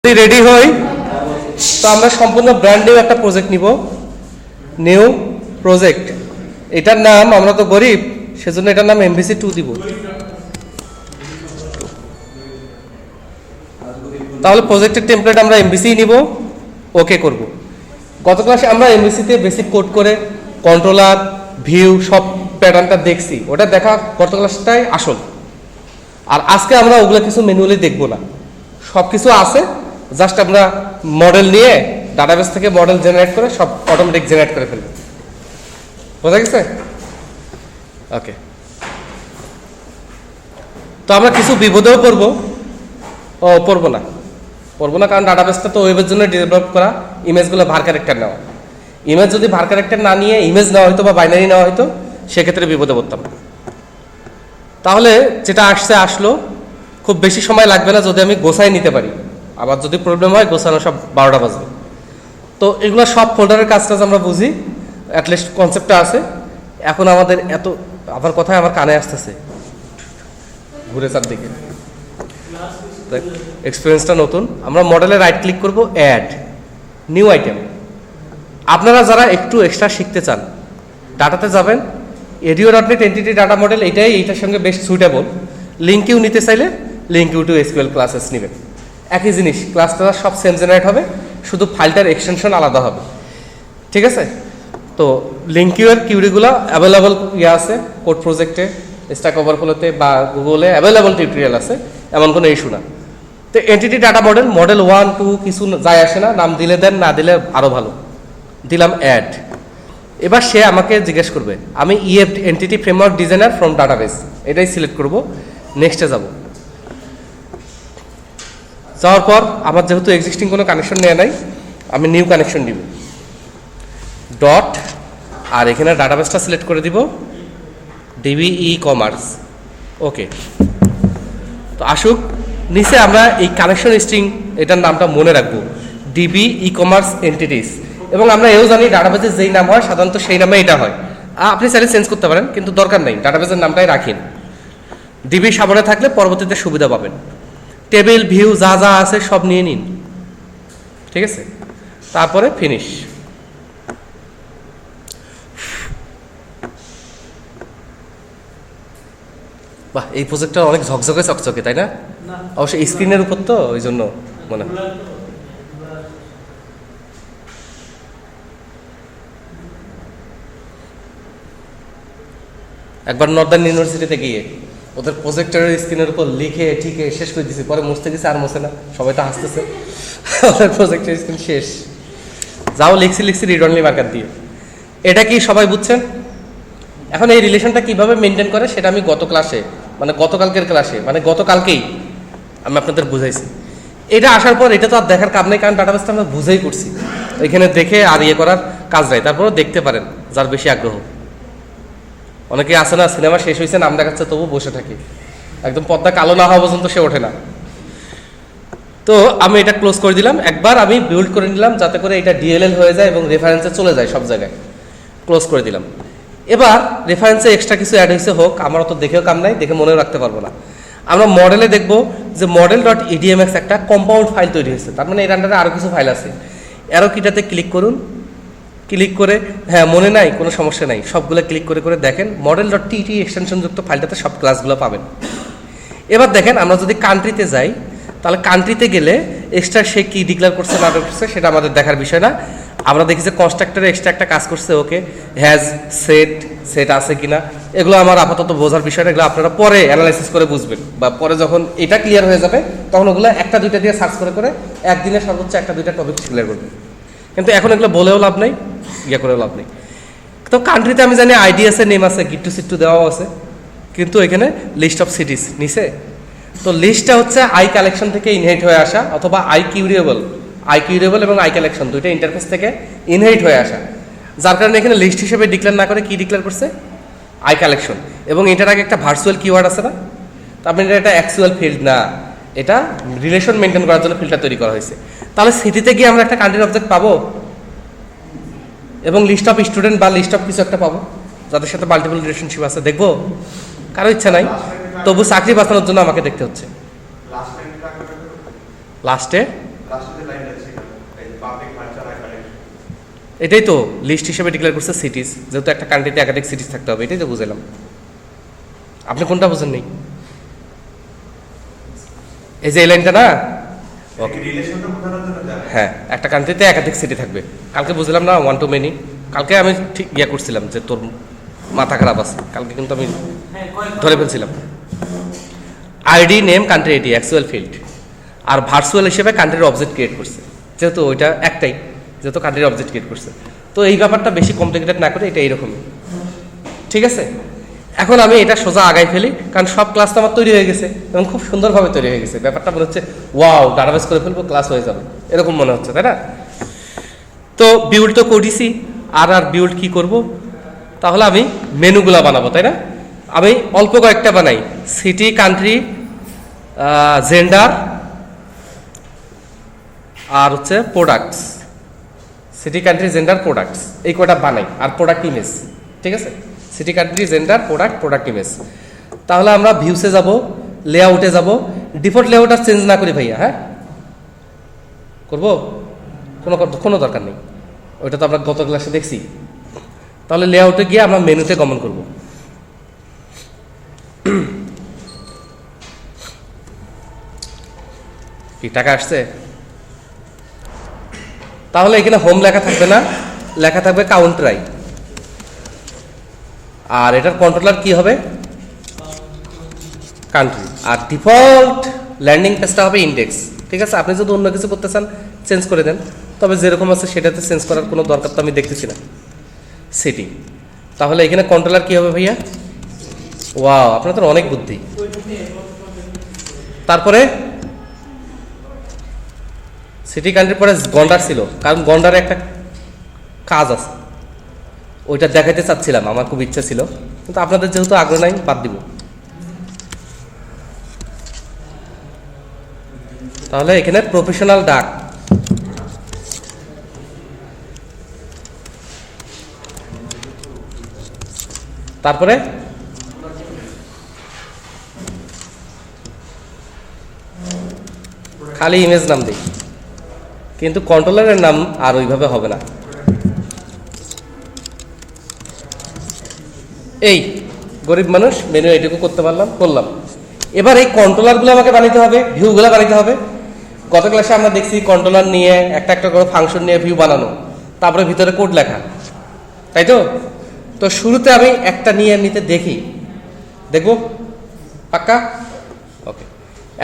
যদি রেডি হই তো আমরা সম্পূর্ণ ব্র্যান্ড নিউ একটা প্রজেক্ট নিব। নিউ প্রজেক্ট, এটার নাম, আমরা তো গরিব সেজন্য এটার নাম MVC2 দিব। তাহলে প্রজেক্টের টেমপ্লেট আমরা MVC নিব, ওকে করব। গত ক্লাসে আমরা MVC তে বেসিক কোড করে কন্ট্রোলার, ভিউ সব প্যাটার্নটা দেখছি, ওটা দেখা গত ক্লাসটাই আসল। আর আজকে আমরা ওগুলো কিছু ম্যানুয়ালি দেখব না, সব কিছু আছে, জাস্ট আমরা মডেল নিয়ে ডাটাবেস থেকে মডেল জেনারেট করে সব অটোমেটিক জেনারেট করে ফেলব। বোঝা গেছে? ওকে, তো আমরা কিছু বিপদেও পড়বো পড়বো না কারণ ডাটাবেসটা তো ওয়েবের জন্য ডেভেলপ করা, ইমেজগুলো ভার ক্যারেক্টার নেওয়া। ইমেজ যদি ভার ক্যারেক্টার না নিয়ে ইমেজ নেওয়া হয়তো বা বাইনারি নেওয়া হয়তো, সেক্ষেত্রে বিপদে পড়তাম। তাহলে যেটা আসলো, খুব বেশি সময় লাগবে না যদি আমি গোছাই নিতে পারি। আবার যদি প্রবলেম হয় গোছানো সব 12টা বাজবে। তো এগুলো সব ফোল্ডারের কাজ আমরা বুঝি, অ্যাটলিস্ট কনসেপ্টটা আছে। এখন আমাদের এত আবার কথায় আমার কানে আসতেছে, ঘুরে চারদিকে, এক্সপিরিয়েন্সটা নতুন। আমরা মডেলে রাইট ক্লিক করব, অ্যাড নিউ আইটেম। আপনারা যারা একটু এক্সট্রা শিখতে চান, ডাটাতে যাবেন, ADO.NET এন্টিটি ডাটা মডেল, এইটার সঙ্গে বেশ সুইটেবল। লিঙ্ক ইউ নিতে চাইলে link you to SQL classes নেবেন, একই জিনিস, ক্লাসটা সব সেম জেনারেট হবে, শুধু ফাইলটার এক্সটেনশন আলাদা হবে। ঠিক আছে? তো লিঙ্ক ইউর কিউরিগুলো অ্যাভেলেবল আছে কোড প্রজেক্টে, স্ট্যাক ওভারফ্লোতে বা গুগলে অ্যাভেলেবল টিউটোরিয়াল আছে, এমন কোনো ইস্যু না। তো এন্টিটি ডাটা মডেল 1, 2 কিছু যায় আসে না, নাম দিলে দেন, না দিলে আরও ভালো। দিলাম অ্যাড। এবার সে আমাকে জিজ্ঞেস করবে, আমি entity framework designer from database, এটাই সিলেক্ট করব, নেক্সটে যাব। যাওয়ার পর আমার যেহেতু এক্সিস্টিং কোনো কানেকশন নেওয়া নাই, আমি নিউ কানেকশন নিব, ডট, আর এখানে ডাটাবেসটা সিলেক্ট করে দিব DB ই-কমার্স। ওকে, তো আসুক, নিচে আমরা এই কানেকশন স্ট্রিং এটার নামটা মনে রাখবো, DB ই-কমার্স এন্টিটিস। এবং আমরা এও জানি ডাটাবেসের যেই নাম হয় সাধারণত সেই নামে এটা হয়। আপনি চাইলে চেঞ্জ করতে পারেন, কিন্তু দরকার নেই, ডাটাবেসের নামটাই রাখেন। DB সামনে থাকলে পরবর্তীতে সুবিধা পাবেন। টেবিল, ভিউ যা যা আছে সব নিয়ে নিন, ঠিক আছে? তারপরে ফিনিশ। বাহ, এই প্রজেক্টটা অনেক ঝকঝকে চকচকে, তাই না? অবশ্যই স্ক্রিনের উপর তো, ওই জন্য মনে হয়। একবার নর্দার্ন ইউনিভার্সিটিতে গিয়ে ওদের প্রজেক্টরের স্ক্রিনের উপর লিখে ঠিকে শেষ করে দিয়েছি, পরে মুছতে গেছে, আর মুছে না, সবাই তো হাসতেছে, ওদের প্রজেক্টের স্ক্রিন শেষ। যাও লিখছি রিড অনলি মার্কার দিয়ে। এটা কি সবাই বুঝছেন? এখন এই রিলেশনটা কিভাবে মেনটেন করে সেটা আমি গতকালকের ক্লাসে গতকালকেই আমি আপনাদের বুঝাইছি। এটা আসার পর এটা তো আর দেখার কাজ নেই, কারণ ডাটাবেসটা আমরা বুঝেই করছি, এখানে দেখে আর করার কাজ নাই। তারপরেও দেখতে পারেন যার বেশি আগ্রহ। অনেকে আছে না, সিনেমা শেষ হয়েছে, নাম দেখাচ্ছে, তবু বসে থাকে, একদম পর্দা কালো না হওয়া পর্যন্ত সে ওঠে না। তো আমি এটা ক্লোজ করে দিলাম, একবার আমি বিল্ড করে নিলাম যাতে করে এটা DLL হয়ে যায় এবং রেফারেন্সে চলে যায় সব জায়গায়। ক্লোজ করে দিলাম। এবার রেফারেন্সে এক্সট্রা কিছু অ্যাড হয়েছে হোক, আমরা তো দেখেও কাম নাই, দেখে মনেও রাখতে পারবো না। আমরা মডেলে দেখব যে model.edmx একটা কম্পাউন্ড ফাইল তৈরি হয়েছে, তার মানে এর আন্ডারে আরও কিছু ফাইল আছে। অ্যারো কিটাতে ক্লিক করুন, ক্লিক করে, হ্যাঁ মনে নাই, কোনো সমস্যা নাই, সবগুলো ক্লিক করে করে দেখেন model.tt এক্সটেনশনযুক্ত ফাইলটাতে সব ক্লাসগুলো পাবেন। এবার দেখেন, আমরা যদি কান্ট্রিতে যাই, তাহলে কান্ট্রিতে গেলে এক্সট্রা সে কি ডিক্লেয়ার করছে না করছে সেটা আমাদের দেখার বিষয় না। আমরা দেখি যে কনস্ট্রাক্টরে এক্সট্রা একটা কাজ করছে, ওকে, হ্যাজ সেট আছে কিনা, এগুলো আমার আপাতত বোঝার বিষয় না, এগুলো আপনারা পরে অ্যানালাইসিস করে বুঝবেন, বা পরে যখন এটা ক্লিয়ার হয়ে যাবে তখন ওগুলো একটা দুইটা দিয়ে সার্চ করে করে একদিনে সর্বোচ্চ একটা দুইটা টপিক ক্লিয়ার করবেন। কিন্তু এখন এগুলো বলেও লাভ নেই, করেও লাভ নেই। তো কান্ট্রিতে আমি জানি আইডি আছে, নেম আছে, গিট টু সিট টু দেওয়াও আছে, কিন্তু এখানে লিস্ট অফ সিটিজ নিচে। তো লিস্টটা হচ্ছে আই কালেকশন থেকে ইনহেরিট হয়ে আসা, অথবা আই কিউরিয়েবল এবং আই কালেকশন দুইটা ইন্টারফেস থেকে ইনহেরিট হয়ে আসা, যার কারণে এখানে লিস্ট হিসেবে ডিক্লেয়ার না করে কি ডিক্লেয়ার করছে, আই কালেকশন। এবং এটার আগে একটা ভার্চুয়াল কিওয়ার্ড আছে না, তার মানে এটা অ্যাকচুয়াল ফিল্ড না, এটা রিলেশন মেনটেন করার জন্য ফিল্ডটা তৈরি করা হয়েছে। তাহলে সিটিতে গিয়ে আমরা একটা কান্ট্রির অবজেক্ট পাবো এবং লিস্ট অফ স্টুডেন্ট বা লিস্ট অফ কিছু একটা পাবো যাদের সাথে মাল্টিপল রিলেশনশিপ আছে, দেখবো, কারো ইচ্ছা নাই, তবু চাকরি বাঁচানোর জন্য আমাকে দেখতে হচ্ছে। লাস্টে এটাই তো লিস্ট হিসেবে ডিক্লেয়ার করছে সিটিজ, যেহেতু একটা কান্ট্রিতে একাধিক সিটিজ থাকতে হবে, এটাই তো বুঝলাম। আপনি কোনটা বুঝেন নেই? এই যে এই লাইনটা না, হ্যাঁ, একটা কান্ট্রিতে একাধিক সিটি থাকবে। কালকে বুঝলাম না ওয়ান টু মেনি, কালকে আমি ঠিক ইয়ে করছিলাম যে তোর মাথা খারাপ আছে, কালকে কিন্তু আমি ধরে ফেলছিলাম। আইডি নেম কান্ট্রি এটি অ্যাকচুয়াল ফিল্ড, আর ভার্চুয়াল হিসেবে কান্ট্রির অবজেক্ট ক্রিয়েট করছে, যেহেতু ওইটা একটাই, যেহেতু কান্ট্রির অবজেক্ট ক্রিয়েট করছে। তো এই ব্যাপারটা বেশি কমপ্লিকেটেড না করে এটা এইরকমই, ঠিক আছে। এখন আমি এটা সোজা আগাই ফেলি, কারণ সব ক্লাস তো আমার তৈরি হয়ে গেছে এবং খুব সুন্দরভাবে তৈরি হয়ে গেছে। ব্যাপারটা মনে হচ্ছে ওয়াও, ডাটাবেস করে ফেলবো, ক্লাস হয়ে যাবে, এরকম মনে হচ্ছে, তাই না? তো বিউল্ড তো করেছি, আর বিউল্ড কি করব? তাহলে আমি মেনুগুলা বানাবো, তাই না? আমি অল্প কয়েকটা বানাই, সিটি, কান্ট্রি, জেন্ডার, আর হচ্ছে products. City, country, gender, products, এই কয়টা বানাই, আর প্রোডাক্ট ইমেজ, ঠিক আছে? City, country, gender, product, product image. তাহলে আমরা ভিউসে যাব, লেআউটে যাব। ডিফল্ট লেআউট আর চেঞ্জ না করি ভাইয়া, হ্যাঁ করবো, কোনো দরকার নেই, ওইটা তো আমরা গত ক্লাসে দেখছি। তাহলে লেআউটে গিয়ে আমরা মেনুতে গমন করব। কি টাকা আসছে? তাহলে এখানে হোম লেখা থাকবে না, লেখা থাকবে কাউন্ট্রাই। আর এটার কন্ট্রোলার কি হবে? কান্ট্রি। আর ডিফল্ট ল্যান্ডিং পেজটা হবে ইন্ডেক্স, ঠিক আছে? আপনি যদি অন্য কিছু করতে চান চেঞ্জ করে দেন, তবে যেরকম আছে সেটাতে চেঞ্জ করার কোনো দরকার তো আমি দেখতেছি না। সিটি, তাহলে এখানে কন্ট্রোলার কি হবে ভাইয়া? ওয়াও, আপনাদের অনেক বুদ্ধি। তারপরে সিটি, কান্ট্রির পরে গন্ডার ছিল, কারণ গন্ডারে একটা কাজ আছে, ওইটা দেখাইতে চাচ্ছিলাম, আমার খুব ইচ্ছা ছিল, কিন্তু আপনাদের যেহেতু আগ্রহ নাই, বাদ দিব। তাহলে এখানে প্রফেশনাল ডাক, তারপরে খালি ইমেজ নাম দিই, কিন্তু কন্ট্রোলারের নাম আর ওইভাবে হবে না। এই গরিব মানুষ মেনু এইটুকু করতে পারলাম, করলাম। এবার এই কন্ট্রোলারগুলো আমাকে বানাইতে হবে, ভিউগুলো বানাইতে হবে। গত ক্লাসে আমরা দেখছি কন্ট্রোলার নিয়ে একটা একটা করে ফাংশন নিয়ে ভিউ বানানো, তারপরে ভিতরে কোড লেখা, তাই তো? তো শুরুতে আমি একটা নিয়ে নিতে দেখি, দেখবো পাক্কা? ওকে।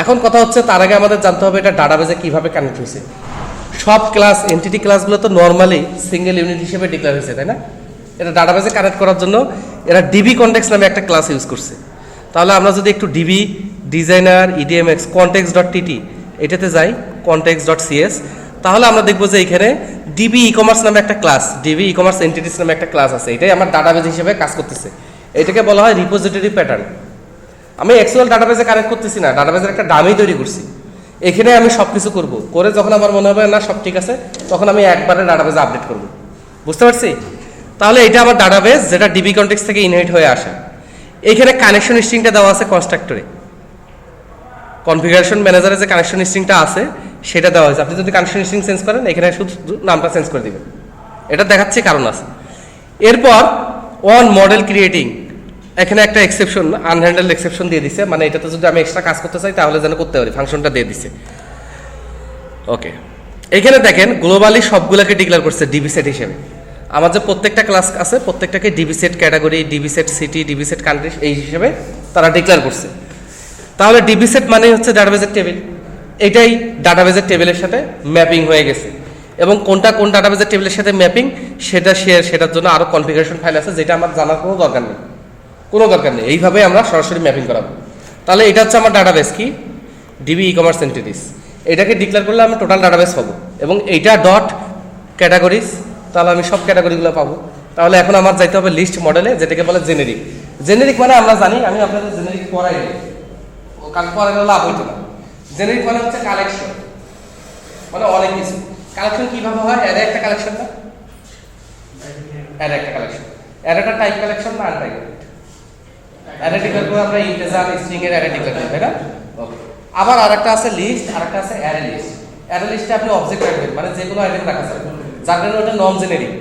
এখন কথা হচ্ছে, তার আগে আমাদের জানতে হবে এটা ডাটাবেজে কিভাবে কানেক্ট হয়েছে। সব ক্লাস, এন্টিটি ক্লাসগুলো তো নর্মালি সিঙ্গেল ইউনিট হিসেবে ডিক্লেয়ার হয়েছে, তাই না? এটা ডাটাবেজে কানেক্ট করার জন্য এরা ডিবি কনটেক্সট নামে একটা ক্লাস ইউজ করছে। তাহলে আমরা যদি একটু DB designer EDMX context dot TT এটাতে যাই, কনটেক্সট ডট সিএস, তাহলে আমরা দেখবো যে এখানে ডিবি ই কমার্স নামে একটা class, DB E commerce entities নামে একটা ক্লাস আছে। এটাই আমার ডাটাবেজ হিসেবে কাজ করতেছে। এটাকে বলা হয় রিপোজিটরি প্যাটার্ন। আমি অ্যাকচুয়াল ডাটাবেজে কানেক্ট করতেছি না, ডাটাবেজের একটা ডামি তৈরি করছি। এখানে আমি সব কিছু করবো, করে যখন আমার মনে হবে না সব ঠিক আছে, তখন আমি একবারে ডাটাবেজে আপডেট করবো। বুঝতে পারছি? তাহলে এটা আমার ডাটাবেজ, যেটা ডিবি কনটেক্সট থেকে ইনহেরিট হয়ে আসে। এইখানে কানেকশন স্ট্রিংটা দেওয়া আছে কনস্ট্রাক্টরে, কনফিগারেশন ম্যানেজারে যে কানেকশন স্ট্রিংটা আছে সেটা দেওয়া হয়েছে। আপনি যদি কানেকশন স্ট্রিং চেঞ্জ করেন, এখানে শুধু নামটা চেঞ্জ করে দিবেন, এটা দেখাচ্ছি কারণ আছে। এরপর অন মডেল ক্রিয়েটিং, এখানে একটা এক্সেপশন, আনহ্যান্ডেলড এক্সেপশন দিয়ে দিছে, মানে এটাতে যদি আমি এক্সট্রা কাজ করতে চাই তাহলে যেন করতে পারি, ফাংশনটা দিয়ে দিছে। ওকে, এখানে দেখেন গ্লোবালি সবগুলোকে ডিক্লেয়ার করছে ডিবি সেট হিসেবে। আমার যে প্রত্যেকটা ক্লাস আছে প্রত্যেকটাকে DB set category, DB set city, DB set country এই হিসেবে তারা ডিক্লেয়ার করছে। তাহলে ডিবি সেট মানে হচ্ছে ডাটাবেজের টেবিল, এটাই ডাটাবেজের টেবিলের সাথে ম্যাপিং হয়ে গেছে। এবং কোনটা কোন ডাটাবেজের টেবিলের সাথে ম্যাপিং সেটার জন্য আরও কনফিগারেশন ফাইল আছে, যেটা আমার জানার কোনো দরকার নেই, এইভাবে আমরা সরাসরি ম্যাপিং করাবো। তাহলে এটা হচ্ছে আমার ডাটাবেস কি, ডিবি ই কমার্স এন্টিটিস। এটাকে ডিক্লেয়ার করলে আমি টোটাল ডাটাবেস পাবো, এবং এইটা ডট ক্যাটাগরিজ, তাহলে আমি সব ক্যাটাগরিগুলো পাবো। তাহলে এখন আমার যাইতে হবে লিস্ট মডেলে, যেটাকে বলে জেনেরিক। জেনেরিক মানে আমরা জানি, আমি আপনাদের জেনেরিক পড়াই নেই, কারণ পড়াইলে লাভ হইতো না। জেনেরিক মানে হচ্ছে কালেকশন, মানে অনেক কিছু। কালেকশন কিভাবে হয়? অ্যারে একটা কালেকশন না, অ্যারে একটা কালেকশন, অ্যারেটা টাইপ কালেকশন না আনটাইপ? অ্যারে ডিক্লেয়ার করে আমরা ইন্টিজার স্ট্রিং এর অ্যারে ডিক্লেয়ার করি, তাই না? ওকে। আবার আরেকটা আছে লিস্ট, আরেকটা আছে অ্যারে লিস্ট। অ্যারে লিস্টে আপনি অবজেক্ট রাখবেন, মানে যে কোনো আইটেম রাখা যাবে, যার কারণে ওটা নন জেনারিক।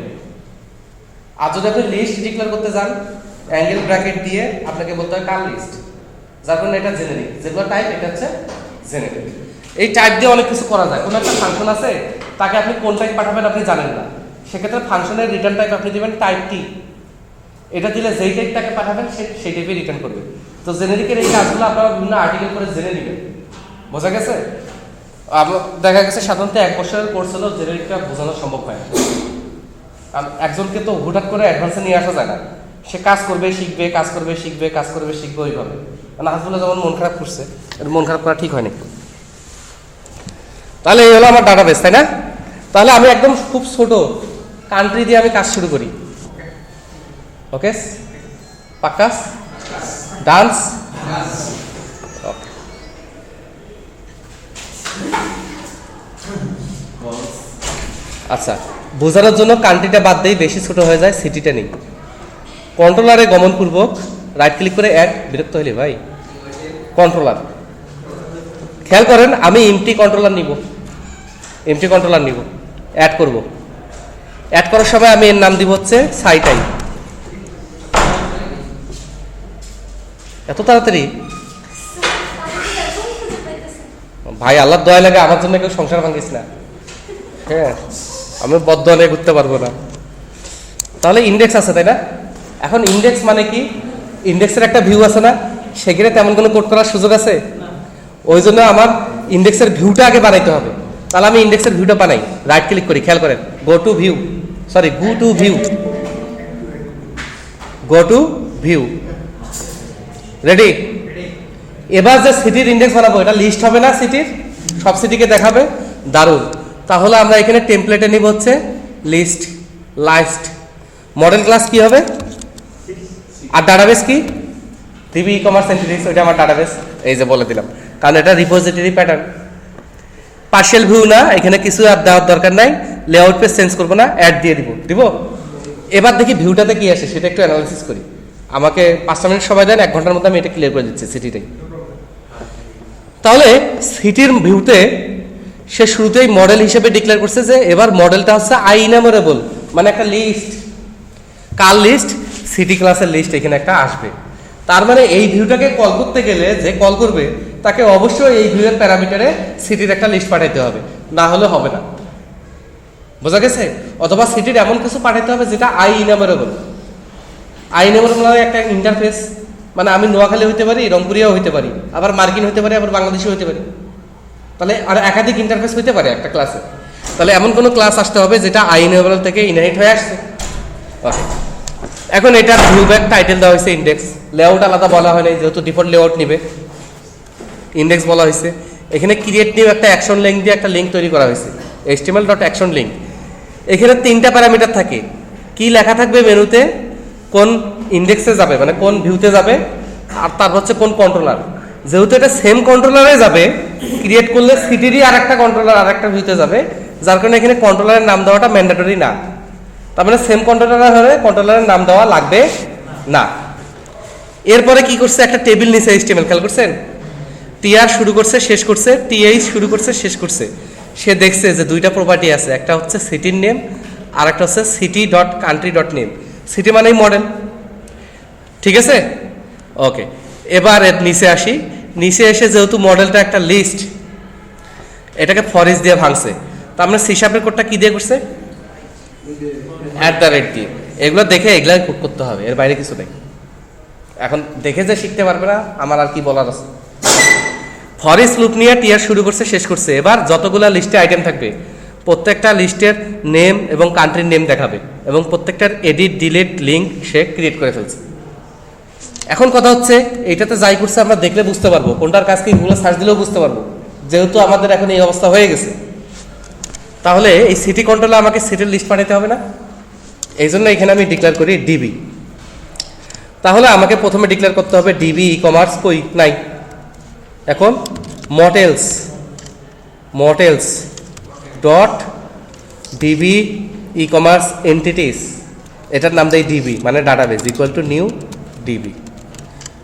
আর যদি আপনি লিস্ট ডিক্লেয়ার করতে যান, অ্যাঙ্গেল ব্র্যাকেট দিয়ে আপনাকে বলতে হয় কার লিস্ট, যার কারণে এটা জেনারিক। যেগুলো টাইপ এটা হচ্ছে জেনারিক। এই টাইপ দিয়ে অনেক কিছু করা যায়। কোনো একটা ফাংশন আছে, তাকে আপনি কোন টাইপ পাঠাবেন আপনি জানেন না, সেক্ষেত্রে ফাংশনের রিটার্ন টাইপ আপনি দিবেন টাইপ টি। এটা দিলে যেই টাইপটাকে পাঠাবেন সেই টাইপে রিটার্ন করবে। তো জেনারিকের এই কাজগুলো আপনারা বিভিন্ন আর্টিকেল করে জেনে নেবেন। বোঝা গেছে? দেখা গেছে সাধারণত 1 বছরের কোর্স হলেও জেনারিকটা বোঝানো সম্ভব হয় না। কারণ একজনকে তো হুটহাট করে অ্যাডভান্সে নিয়ে আসা যায় না। সে কাজ করবে শিখবে, কাজ করবে শিখবে, কাজ করবে শিখবে, ওইভাবে। মানে হাসবুল্লাহ যেমন মন খারাপ করছে, মন খারাপ করা ঠিক হয়নি। তাহলে এই হলো আমার ডাটাবেস, তাই না? তাহলে আমি একদম খুব ছোট কান্ট্রি দিয়ে আমি কাজ শুরু করি। ওকে, পাক্কা ডান্স। আচ্ছা, বোঝানোর জন্য কান্ট্রিটা বাদ দেই, বেশি ছোট হয়ে যায়, সিটিটা নেই। কন্ট্রোলারে গমনপূর্বক রাইট ক্লিক করে অ্যাড, বিরক্ত হইলে ভাই কন্ট্রোলার। খেয়াল করেন, আমি এমটি কন্ট্রোলার নিব, অ্যাড করব। অ্যাড করার সময় আমি এর নাম দিব হচ্ছে সাইটাই। এত তাড়াতাড়ি ভাই, আল্লাহর দয়া লাগে আমার জন্য কেউ সংসার ভাঙিস না। হ্যাঁ, আমি বদ্ধ নিয়ে ঘুরতে পারবো না। তাহলে ইন্ডেক্স আছে, তাই না? এখন ইন্ডেক্স মানে কি? ইন্ডেক্সের একটা ভিউ আছে না, সেখানে তেমন কোনো কোড করার সুযোগ আছে? ওই জন্য আমার ইন্ডেক্সের ভিউটা আগে বানাইতে হবে। তাহলে আমি ইন্ডেক্সের ভিউটা বানাই, রাইট ক্লিক করি, খেয়াল করেন, গো টু ভিউ। রেডি? এবার যে সিটির ইন্ডেক্স বানাবো, এটা লিস্ট হবে না, সিটির সব সিটিকে দেখাবে। দারুণ। তাহলে আমরা এখানে টেমপ্লেটে নিব হচ্ছে লিস্ট। মডেল ক্লাস কি হবে? আর ডাটাবেস কি? ডিবি ই কমার্স এন্টিটিস, ওইটা আমার ডাটাবেস। এই যে বলে দিলাম, কারণ এটা রিপোজিটরি প্যাটার্ন। পার্শিয়াল ভিউ না, এখানে কিছু আর দেওয়ার দরকার নাই। লেআউট পেজ চেঞ্জ করবো না, অ্যাড দিয়ে দিব। এবার দেখি ভিউটাতে কি আসে, সেটা একটু অ্যানালাইসিস করি। আমাকে 5 মিনিট সময় দেন, 1 ঘন্টার মধ্যে আমি এটা ক্লিয়ার করে দিচ্ছি সিটিটাই। তাহলে সিটির ভিউতে সে শুরুতেই মডেল হিসেবে ডিক্লেয়ার করছে যে এবার মডেলটা হচ্ছে আইনামারেবল, মানে একটা লিস্ট। কার লিস্ট? সিটি ক্লাসের লিস্ট এখানে একটা আসবে। তার মানে এই ভিউটাকে কল করতে গেলে যে কল করবে তাকে অবশ্যই এই ভিউয়ের প্যারামিটারে সিটির একটা লিস্ট পাঠাইতে হবে, না হলে হবে না। বোঝা গেছে? অথবা সিটির এমন কিছু পাঠাইতে হবে যেটা আইনামারেবল মানে একটা ইন্টারফেস, মানে আমি নোয়াখালী হইতে পারি, রংপুরিয়াও হইতে পারি, আবার মার্কিন হইতে পারি, আবার বাংলাদেশও হইতে পারি। তাহলে আর একাধিক ইন্টারফেস হইতে পারে একটা ক্লাসে। তাহলে এমন কোনো ক্লাস আসতে হবে যেটা আইনেবল থেকে ইনহেরিট হয়ে আসছে। ওকে, এখন এটার ভিউ ব্যাক টাইটেল দেওয়া হয়েছে ইন্ডেক্স। লেআউট আলাদা বলা হয় নাই, যেহেতু ডিফল্ট লেআউট নিবে, ইন্ডেক্স বলা হয়েছে। এখানে ক্রিয়েট নিউ একটা অ্যাকশন লিঙ্ক দিয়ে একটা লিঙ্ক তৈরি করা হয়েছে, html.action লিঙ্ক। এখানে 3টা প্যারামিটার থাকে। কি লেখা থাকবে মেনুতে? কোন ইন্ডেক্সে যাবে, মানে কোন ভিউতে যাবে, আর তার হচ্ছে কোন কন্ট্রোলার। যেহেতু এটা সেম কন্ট্রোলারে যাবে, ক্রিয়েট করলে সিটিরই আর একটা কন্ট্রোলার আর একটা ভিউতে যাবে, যার কারণে এখানে কন্ট্রোলারের নাম দেওয়াটা ম্যান্ডেটরি না। তার মানে সেম কন্ট্রোলার হলে কন্ট্রোলারের নাম দেওয়া লাগবে না। এরপরে কি করছে? একটা টেবিল নিচে HTML, খেয়াল করছেন? টিআর শুরু করছে শেষ করছে, টিএইচ শুরু করছে শেষ করছে। সে দেখছে যে 2টা প্রপার্টি আছে, একটা হচ্ছে সিটির নেম আর একটা হচ্ছে city.country.name। সিটি মানেই মডেল, ঠিক আছে? ওকে, এবার এর নিচে আসি। নিচে এসে যেহেতু মডেলটা একটা লিস্ট, এটাকে ফরিচ দিয়ে ভাঙছে। তো আমরা সিশাপের কোডটা কি দিয়ে করছে? @ দিয়ে। এগুলো দেখে এগুলাই কোড করতে হবে, এর বাইরে কিছু নেই। এখন দেখে যে শিখতে পারবে না, আমার আর কি বলার আছে। ফরিচ লুপ নিয়ে টিআর শুরু করছে শেষ করছে। এবার যতগুলা লিস্টে আইটেম থাকবে প্রত্যেকটা লিস্টের নেম এবং কান্ট্রির নেম দেখাবে, এবং প্রত্যেকটার এডিট ডিলিট লিঙ্ক সে ক্রিয়েট করে ফেলছে। এখন কথা হচ্ছে, এইটাতে যাই করছে আমরা দেখলে বুঝতে পারবো, কোনটার কাজ কি, গুগলে সার্চ দিলেও বুঝতে পারবো, যেহেতু আমাদের এখন এই অবস্থা হয়ে গেছে। তাহলে এই সিটি কন্ট্রোলে আমাকে সিটির লিস্ট পাঠাতে হবে না, এই জন্য এখানে আমি ডিক্লেয়ার করি ডিবি। তাহলে আমাকে প্রথমে ডিক্লেয়ার করতে হবে ডিবি ই কমার্স, কই নাই। এখন models dot DB E commerce entities, এটার নাম দেয় ডিবি, মানে database equal to new DB.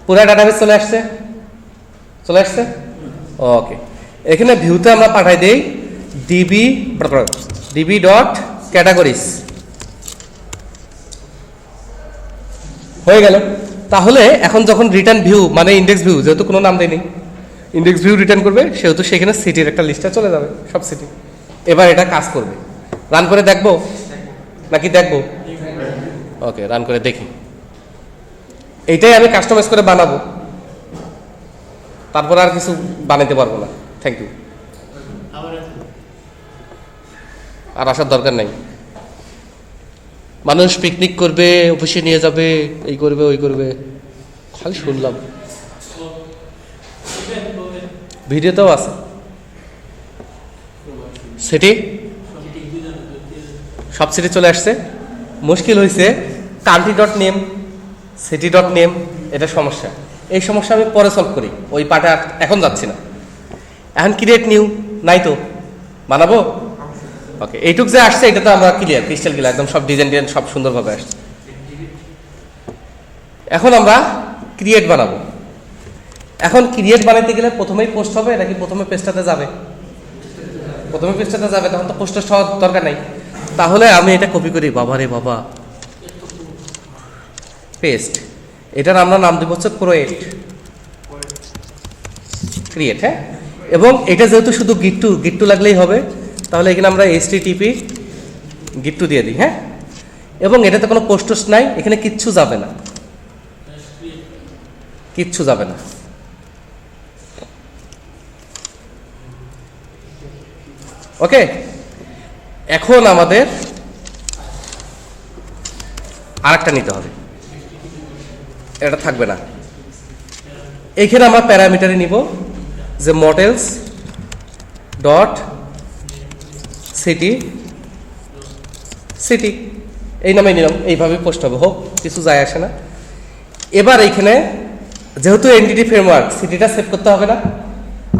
পুরো ডাটাবেস চলে আসছে। ওকে, এখানে ভিউতে আমরা পাঠাই দেই ডিবি ডট ক্যাটাগরিজ হয়ে গেল। তাহলে এখন যখন রিটার্ন ভিউ মানে ইন্ডেক্স ভিউ, যেহেতু কোনো নাম দেয়নি, ইন্ডেক্স ভিউ রিটার্ন করবে, সেহেতু সেখানে সিটির একটা লিস্টে চলে যাবে, সব সিটি। এবার এটা কাজ করবে। রান করে দেখবো নাকি দেখবো? ওকে, রান করে দেখি। এইটাই আমি কাস্টমাইজ করে বানাবো, তারপর আর কিছু বানাতে পারবো না। Thank you. আর আসার দরকার নাই। মানুষ পিকনিক করবে, অফিসে নিয়ে যাবে, এই করবে ওই করবে, খালি শুনলাম। ভিডিওতেও আছে সিটি, সব সিটি চলে আসছে। মুশকিল হয়েছে country dot name, city dot name, এটা সমস্যা। এই সমস্যা আমি পরে সলভ করি, ওই পার্টে এখন যাচ্ছি না। এখন ক্রিয়েট নিউ নাই তো, বানাবো। ওকে, এইটুক যে আসছে এটা তো আমরা ক্লিয়ার, ক্রিস্টাল ক্লিয়ার, একদম সব ডিজাইন সব সুন্দরভাবে আসছে। এখন আমরা ক্রিয়েট বানাবো। এখন ক্রিয়েট বানাইতে গেলে প্রথমেই পোস্ট হবে নাকি প্রথমে পেজটাতে যাবে? প্রথমে পেজটাতে যাবে, তখন তো পোস্ট হওয়ার দরকার নাই। তাহলে আমি এটা কপি করি, বাবা রে বাবা, পেস্ট। এটার আমরা নাম দেব হচ্ছে ক্রিয়েট। হ্যাঁ, এবং এটা যেহেতু শুধু গিট টু লাগলেই হবে, তাহলে এখানে আমরা HTTP গিট টু দিয়ে দিই। হ্যাঁ, এবং এটাতে কোনো পোস্ট নাই, এখানে কিচ্ছু যাবে না, কিচ্ছু যাবে না। ওকে, এখন আমাদের আরেকটা নিতে হবে, এটা থাকবে না। এইখানে আমরা প্যারামিটারে নিব যে মডেলস ডট সিটি, এই নামে নিলাম, এইভাবে পোস্ট হবে, হোক, কিছু যায় আসে না। এবার এইখানে যেহেতু এনটিটি ফ্রেমওয়ার্ক, সিটিটা সেভ করতে হবে না,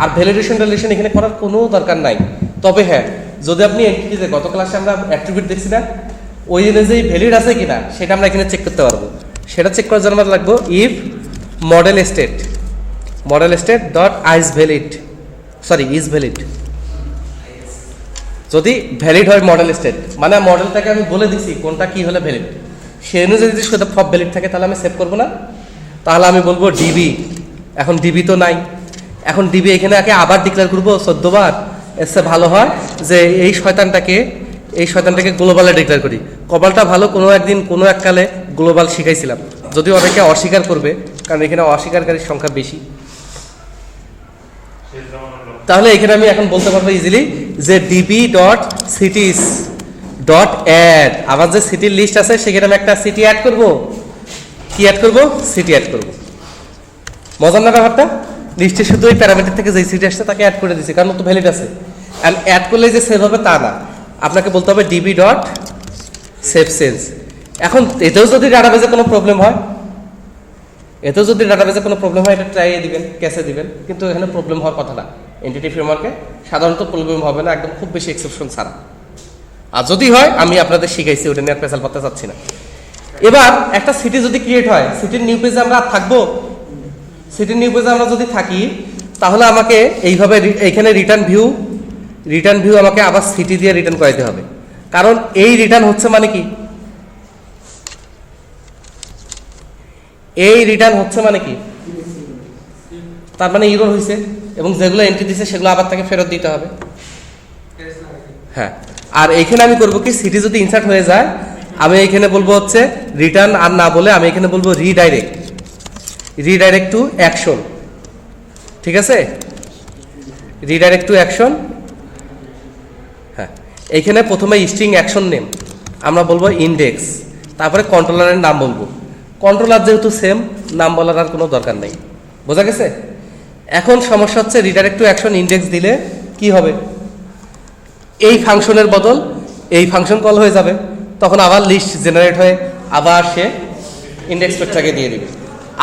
আর ভ্যালিডেশন এখানে করার কোনো দরকার নাই। তবে হ্যাঁ, যদি আপনি এনটিটিতে, গত ক্লাসে আমরা অ্যাট্রিবিউট দেখছি না, ওই অনুযায়ী ভ্যালিড আছে কিনা সেটা আমরা এখানে চেক করতে পারবো। সেটা চেক করার জন্য আমরা লাগবো if model state dot is valid. যদি ভ্যালিড হয় মডেল স্টেট, মানে মডেলটাকে আমি বলে দিছি কোনটা কি হলে ভ্যালিড, সে অনুযায়ী যদি শুধু সব ভ্যালিড থাকে তাহলে আমি সেভ করবো না। তাহলে আমি বলবো ডিবি, এখন ডিবি তো নাই, এখন ডিবি এখানে আবার ডিক্লেয়ার করবো 14 বার। এসে ভালো হয় যে এই শয়তানটাকে গ্লোবালে ডিক্লেয়ার করি। কপালটা ভালো, কোনো একদিন কোনো এককালে গ্লোবাল শিখাইছিলাম, যদিও অনেকে অস্বীকার করবে, কারণ এখানে অস্বীকারীর সংখ্যা বেশি। তাহলে এখানে আমি এখন বলতে পারবো ইজিলি যে DB dot cities dot add, আমার যে সিটির লিস্ট আছে সেখানে আমি একটা সিটি অ্যাড করব। কি অ্যাড করব? সিটি অ্যাড করব। মজার না ব্যাপারটা? লিস্টে শুধু ওই প্যারামিটার থেকে যে সিটি আসছে তাকে অ্যাড করে দিয়েছি, কারণ তো ভ্যালিড আছে। অ্যান্ড অ্যাড করলে যে সেভ হবে তা না, আপনাকে বলতে হবে ডিবি ডট সেভ চেঞ্জ। এখন এতেও যদি ডাটাবেজে কোনো প্রবলেম হয়, এটা ট্রাইয়ে দিবেন, ক্যাশে দিবেন, কিন্তু এখানে প্রবলেম হওয়ার কথা না। এনটিটি ফ্রেমওয়ার্কে সাধারণত প্রবলেম হবে না, একদম খুব বেশি এক্সেপশন ছাড়া। আর যদি হয় আমি আপনাদের শিখাইছি, ওটা নিয়ে পেশাল করতে চাচ্ছি না। এবার একটা সিটি যদি ক্রিয়েট হয়, সিটির নিউ পেজে আমরা থাকবো। সিটির নিউ পেজে আমরা যদি থাকি, তাহলে আমাকে এইভাবে এইখানে রিটার্ন ভিউ আমাকে আবার সিটি দিয়ে রিটার্ন করাইতে হবে। কারণ এই রিটার্ন হচ্ছে মানে কি, তার মানে ইরর হয়েছে, এবং যেগুলো এন্ট্রি দিছে সেগুলো আবার তাকে ফেরত দিতে হবে। হ্যাঁ, আর এইখানে আমি করবো কি, সিটি যদি ইনসার্ট হয়ে যায়, আমি এইখানে বলবো হচ্ছে রিটার্ন আর না বলে আমি এখানে বলবো রিডাইরেক্ট টু অ্যাকশন। ঠিক আছে, রিডাইরেক্ট টু অ্যাকশন। হ্যাঁ, এইখানে প্রথমে স্ট্রিং অ্যাকশন নেম আমরা বলবো ইন্ডেক্স, তারপরে কন্ট্রোলারের নাম বলবো। কন্ট্রোলার যেহেতু সেম, নাম বলার আর কোনো দরকার নেই। বোঝা গেছে? এখন সমস্যা হচ্ছে রিডাইরেক্ট টু অ্যাকশন ইন্ডেক্স দিলে কি হবে, এই ফাংশনের বদল এই ফাংশন কল হয়ে যাবে, তখন আবার লিস্ট জেনারেট হয়ে আবার সে ইন্ডেক্স পেজটাকে দিয়ে দিবে।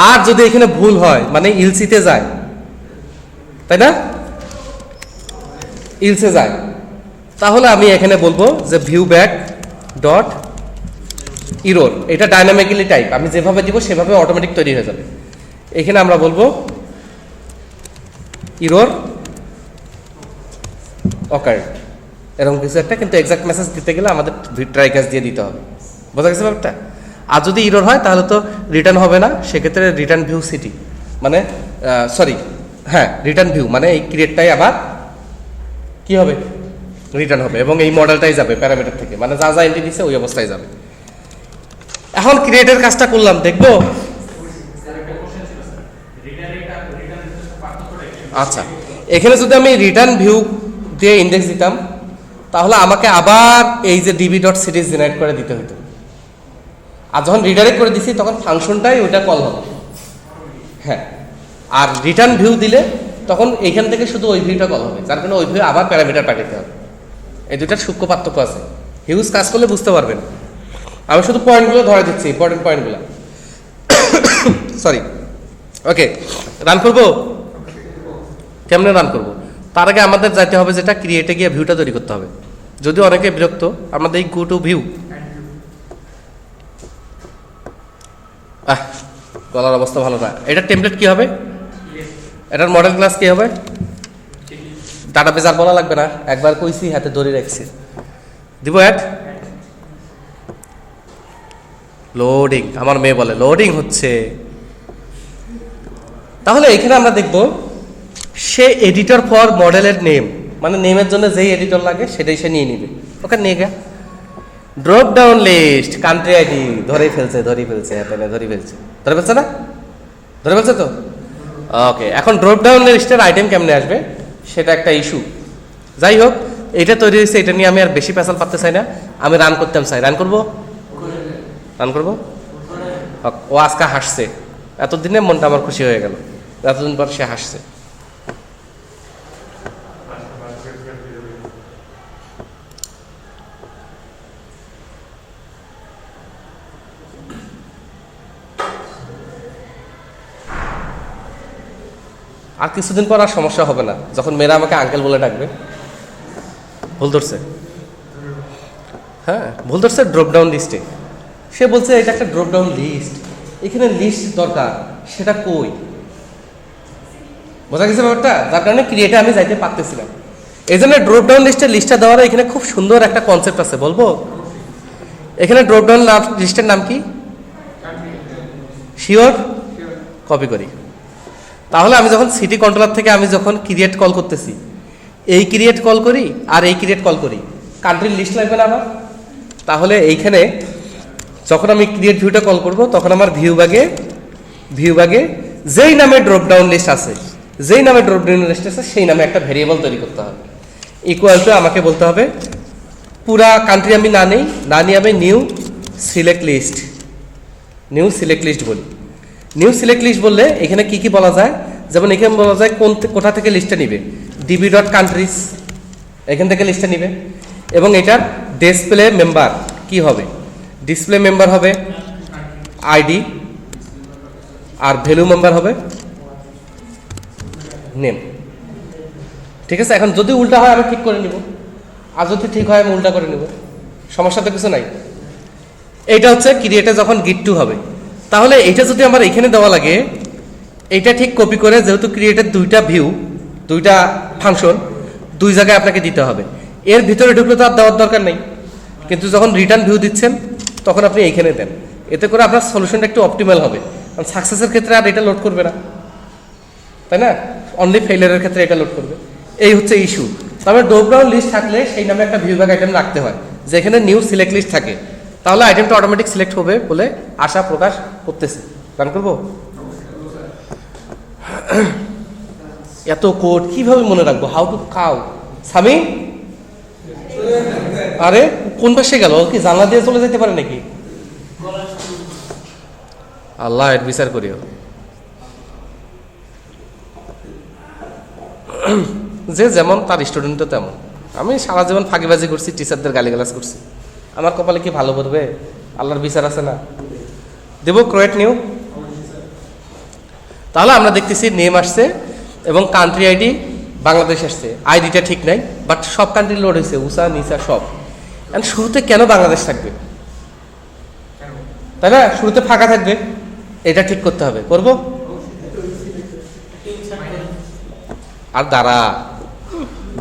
আর যদি এখানে ভুল হয়, মানে ইলসিতে যায়, তাই না, ইলসে যায়, তাহলে আমি এখানে বলবো যে ভিউ ব্যাক ডট ইরোর। এটা ডাইনামিক্যালি টাইপ, আমি যেভাবে দিব সেভাবে অটোমেটিক তৈরি হয়ে যাবে। এখানে আমরা বলবো ইরোর অকার। এরকম কিছু একটা, কিন্তু এক্সাক্ট মেসেজ দিতে গেলে আমাদের ট্রাই ক্যাচ দিয়ে দিতে হবে। বোঝা গেছে ব্যাপারটা? আর যদি ইরর হয় তাহলে তো রিটার্ন হবে না, সেক্ষেত্রে রিটার্ন ভিউ সিটি মানে সরি হ্যাঁ রিটার্ন ভিউ মানে এই ক্রিয়েটটাই আবার কি হবে, রিটার্ন হবে, এবং এই মডেলটাই যাবে প্যারামিটার থেকে, মানে যা যা এন্ট্রি দিচ্ছে ওই অবস্থায় যাবে। এখন ক্রিয়েটের কাজটা করলাম, দেখবো। আচ্ছা, এখানে যদি আমি রিটার্ন ভিউ দিয়ে ইন্ডেক্স দিতাম তাহলে আমাকে আবার এই যে ডিবি ডট সিরিজ জেনারেট করে দিতে হতো। আর যখন রিডাইরেক্ট করে দিছি তখন ফাংশনটাই ওইটা কল হবে। হ্যাঁ, আর রিটার্ন ভিউ দিলে তখন এইখান থেকে শুধু ওই ভিউটা কল হবে, যার কারণে ওই ভিউ আবার প্যারামিটার পাঠাতে হবে। এই দুইটার সূক্ষ্ম পার্থক্য আছে, হিউজ কাজ করলে বুঝতে পারবেন। আমি শুধু পয়েন্টগুলো ধরে দিচ্ছি, ইম্পর্টেন্ট পয়েন্টগুলো। সরি, ওকে, রান করবো। কেমনে রান করবো? তার আগে আমাদের যাইতে হবে যেটা ক্রিয়েটে গিয়ে ভিউটা তৈরি করতে হবে। যদিও অনেকে বিরক্ত, আমাদের এই গো টু ভিউ, গলার অবস্থা ভালো না। এটার টেমপ্লেট কি হবে? এটার মডেল ক্লাস কি হবে? ডাটাবেজ আর বলা লাগবে না, একবার কইছি হাতে ধরে রাখছি। দিব অ্যাড লোডিং, আমার মেয়ে বলে লোডিং হচ্ছে। তাহলে এখানে আমরা দেখব সে এডিটর ফর মডেলের নেম, মানে নেমের জন্য যেই এডিটর লাগে সেটাই সে নিয়ে নিবে। ওকে নিয়ে গে drop down list country ID ধরেই ফেলছে, ধরে ফেলছে না? ধরে ফেলছে তো? ওকে, এখন ড্রপ ডাউন লিস্টের আইটেম কেমনে আসবে সেটা একটা ইস্যু। যাই হোক, এটা তৈরি হয়েছে, এটা নিয়ে আমি আর বেশি পেশাল পারতে চাই না, আমি রান করতাম চাই। রান করবো? ও আজকে হাসছে, এতদিনে মনটা আমার খুশি হয়ে গেল, এতদিন পর সে হাসছে। আর কিছুদিন পর আর সমস্যা হবে না, যখন মেয়েরা আমাকে আঙ্কেল বলে ডাকবে। ভুল ধরছে, হ্যাঁ ভুল ধরছে। ড্রপ ডাউন লিস্টে সে বলছে এটা একটা ড্রপ ডাউন লিস্ট, এখানে লিস্ট দরকার, সেটা কই? বোঝা গেছে ব্যাপারটা? যার কারণে ক্রিয়েটে আমি যাইতে পারতেছিলাম। এই জন্য ড্রপ ডাউন লিস্টের লিস্টটা দেওয়ার এখানে খুব সুন্দর একটা কনসেপ্ট আছে, বলবো? এখানে ড্রপ ডাউন লিস্টের নাম কি? শিওর? কপি করি। তাহলে আমি যখন সিটি কন্ট্রোলার থেকে আমি যখন ক্রিয়েট কল করতেছি, এই ক্রিয়েট কল করি আর এই ক্রিয়েট কল করি, কান্ট্রির লিস্ট লাগবে না আমার? তাহলে এইখানে যখন আমি ক্রিয়েট ভিউটা কল করব তখন আমার ভিউ বাগে যেই নামে ড্রপ ডাউন লিস্ট আছে সেই নামে একটা ভেরিয়েবল তৈরি করতে হবে। ইকুয়াল টু আমাকে বলতে হবে পুরা কান্ট্রি আমি না নিয়ে আমি নিউ সিলেক্ট লিস্ট বলি। নিউ সিলেক্ট লিস্ট বললে এখানে কি বলা যায়, যেমন এখানে বলা যায় কোথা থেকে লিস্টটা নিবে, ডিবি ডট কান্ট্রিজ এখান থেকে লিস্টটা নিবে, এবং এটার ডিসপ্লে মেম্বার কি হবে? ডিসপ্লে মেম্বার হবে আইডি, আর ভ্যালু মেম্বার হবে নেম। ঠিক আছে, এখন যদি উল্টা হয় আমি ঠিক করে নিব, আর যদি ঠিক হয় আমি উল্টা করে নিব, সমস্যা তো কিছু নাই। এইটা হচ্ছে ক্রিয়েটে যখন গিট টু হবে। তাহলে এইটা যদি আমার এখানে দেওয়া লাগে, এইটা ঠিক কপি করে, যেহেতু ক্রিয়েটের দুইটা ফাংশন দুই জায়গায় আপনাকে দিতে হবে, এর ভিতরে ঢুকলে তো আর দেওয়ার দরকার নেই, কিন্তু যখন রিটার্ন ভিউ দিচ্ছেন তখন আপনি এইখানে দেন, এতে করে আপনার সলিউশনটা একটু অপটিমাল হবে। কারণ সাকসেসের ক্ষেত্রে আর এটা লোড করবে না, তাই না? অনলি ফেইলিয়ারের ক্ষেত্রে এটা লোড করবে। এই হচ্ছে ইস্যু। তবে ড্রপ ডাউন লিস্ট থাকলে সেই নামে একটা ভিউ ব্যাক আইটেম রাখতে হয়, যেখানে নিউ সিলেক্ট লিস্ট থাকে, তাহলে আইটেমটা অটোমেটিক সিলেক্ট হবে বলে আশা প্রকাশ করতেছে। রান করবো? এত কোড কিভাবে মনে রাখবো? হাউ টু কাউ সামি, আরে কোন পাশে গেল? কি জানলা দিয়ে চলে যেতে পারে নাকি? আল্লাহ এর বিচার করিও। যে যেমন তার স্টুডেন্টও তেমন। আমি সারা জীবন ফাঁকিবাজি করছি, টিচারদের গালিগালাজ করছি, আমার কপালে কি ভালো করবে? আল্লাহর বিচার আছে না? দেব ক্রিয়েট নিউ। তাহলে আমরা দেখতেছি নেম আসছে এবং কান্ট্রি আইডি বাংলাদেশ আসছে, আইডিটা ঠিক নাই, বাট সব কান্ট্রি লোড হয়েছে, উষা নিসা সব। এন্ড শুরুতে কেন বাংলাদেশ থাকবে? তাই না? শুরুতে ফাঁকা থাকবে, এটা ঠিক করতে হবে। করব? আর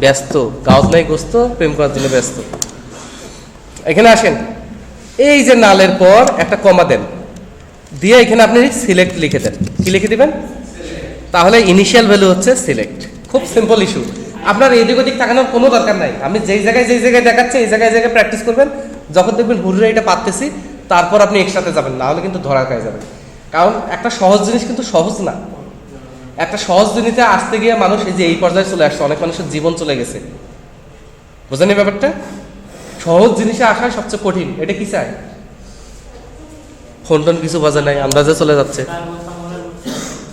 ব্যস্ত, গাওত নাই গোস্ত, প্রেম করার জন্য ব্যস্ত। এখানে আসেন, এই যে নালের পর একটা কমা দেন, দিয়ে এখানে আপনি সিলেক্ট লিখে দেন। কি লিখে দিবেন? তাহলে ইনিশিয়াল ভ্যালু হচ্ছে সিলেক্ট। খুব সিম্পল ইস্যু, আপনার এদিক ওদিক তাকানোর কোনো দরকার নাই। আমি যেই জায়গায় দেখাচ্ছে এই জায়গায় প্র্যাকটিস করবেন। যখন দেখবেন হুররে এটা পারতেছি, তারপর আপনি একসাথে যাবেন, না হলে কিন্তু ধরা খাই যাবেন। কারণ একটা সহজ জিনিস কিন্তু সহজ না। একটা সহজ জিনিসে আসতে গিয়ে মানুষ এই যে এই পর্যায়ে চলে আসছে, অনেক মানুষের জীবন চলে গেছে। বোঝেন ব্যাপারটা? সহজ জিনিসে আসাই সবচেয়ে কঠিন। এটা কি চাই? ফোন টোন কিছু বাজে নাই, আমরা যে চলে যাচ্ছে।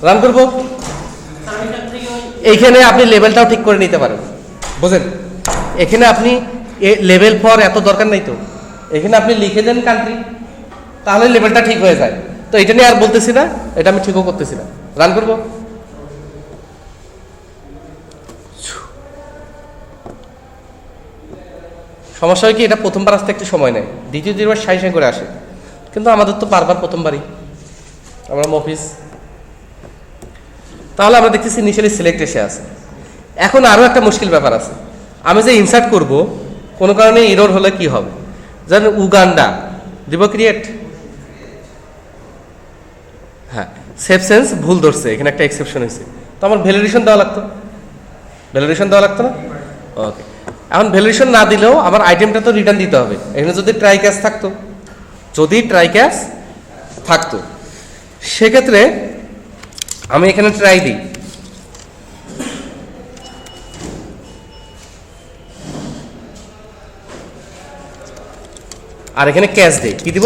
রান করবো। এইখানে আপনি লেভেলটাও ঠিক করে নিতে পারেন, বুঝেন? এখানে আপনি লেভেল ফর এত দরকার নাই তো, এখানে আপনি লিখে দেন কান্ট্রি, তাহলে লেভেলটা ঠিক হয়ে যায়। তো এটা নিয়ে আর বলতেছি না, এটা আমি ঠিকও করতেছি না। রান করবো। সমস্যা হয় কি, এটা প্রথমবার আসতে একটু সময় নেয়, দ্বিতীয় দুইবার সাই করে আসে। কিন্তু আমাদের তো বারবার প্রথমবারই, আমরা মফিস। তাহলে আমরা দেখতেছি ইনিশিয়ালি সিলেক্ট এসে আছে। এখন আরও একটা মুশকিল ব্যাপার আছে, আমি যে ইনসার্ট করব, কোনো কারণে এরর হলে কি হবে? যেমন উগান্ডা দিব, ক্রিয়েট। হ্যাঁ, সেভ সেন্স ভুল ধরছে, এখানে একটা এক্সেপশন হয়েছে। তো আমার ভ্যালিডেশন দেওয়া লাগতো, না? ওকে, এখন ভ্যালিডেশন না দিলেও আমার আইটেমটা তো রিটার্ন দিতে হবে। এখানে যদি ট্রাই ক্যাচ থাকতো, সেক্ষেত্রে আমি এখানে ট্রাই দিই, আর এখানে ক্যাচ দিই। কি দিব?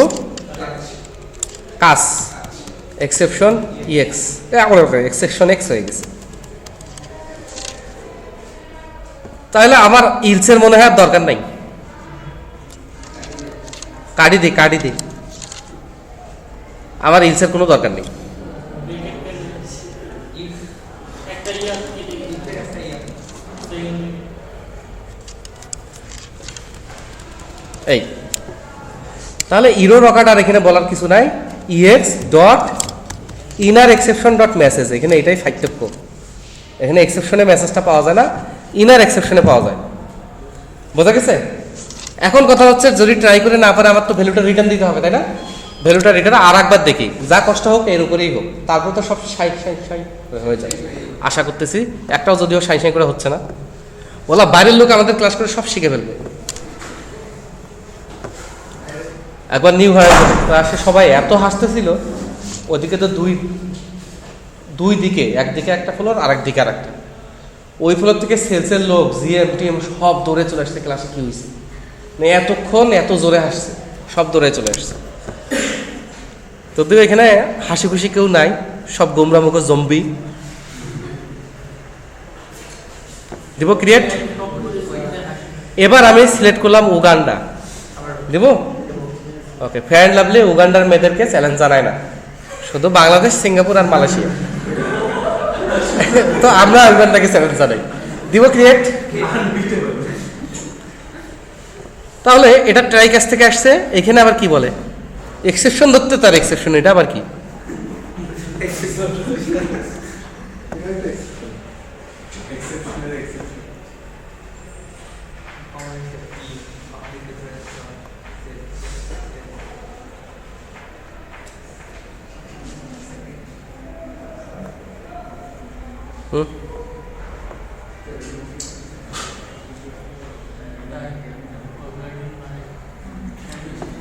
কাস এক্সেপশন ইএক্স, এক্সেপশন এক্স হয়ে গেছে। তাহলে আমার ইলসের মনে হয় আর দরকার নাই, কাটি দিই, আমার ইলসের কোনো দরকার নেই। এই তাহলে ইরো রকাট আর এখানে বলার কিছু নাই। EX dot inner exception dot message, এখানে এটাই পার্থক্য। এখানে এক্সেপশনে মেসেজটা পাওয়া যায় না, ইনার এক্সেপশনে পাওয়া যায়। বোঝা গেছে? এখন কথা হচ্ছে, যদি ট্রাই করে না পারে, আমার তো ভ্যালুটা রিটার্ন দিতে হবে, তাই না? ভ্যালুটা রিটার্ন আর একবার দেখি, যা কষ্ট হোক এর উপরেই হোক, তারপর তো সব সাই হয়ে যায়। আশা করতেছি একটাও যদিও সাই করে হচ্ছে না, বলা বাইরের লোক আমাদের ক্লাস করে সব শিখে ফেলবে। একবার নিউ হয়ে গেল ক্লাসে, সবাই এত হাসতেছিল, ওদিকে তো দুই দিকে, একদিকে একটা ফ্লোর আর একদিকে আর একটা। ওই ফ্লোর থেকে সেলসের লোক, জিএম টিএম সব দৌড়ে চলে আসছে ক্লাসে। কি হয়েছে? মানে এতক্ষণ এত জোরে হাসছে, সব দৌড়ে চলে আসছে। যদিও এখানে হাসি খুশি কেউ নাই, সব গোমরা মুখ জম্বি। দিব ক্রিয়েট। এবার আমি সিলেক্ট করলাম উগান্ডা, দিব। ওকে, ফেয়ার অ্যান্ড লাভলি উগান্ডার মেয়েদেরকে চ্যালেঞ্জ জানায় না, শুধু বাংলাদেশ, সিঙ্গাপুর আর মালয়েশিয়া। তো আমরা উগান্ডাকে চ্যালেঞ্জ জানাই, দিব ক্রিয়েট। তাহলে এটা ট্রাই কাছ থেকে আসছে। এখানে আবার কি বলে? এক্সেপশন ধরতে, তার এক্সেপশন। এটা আবার কি?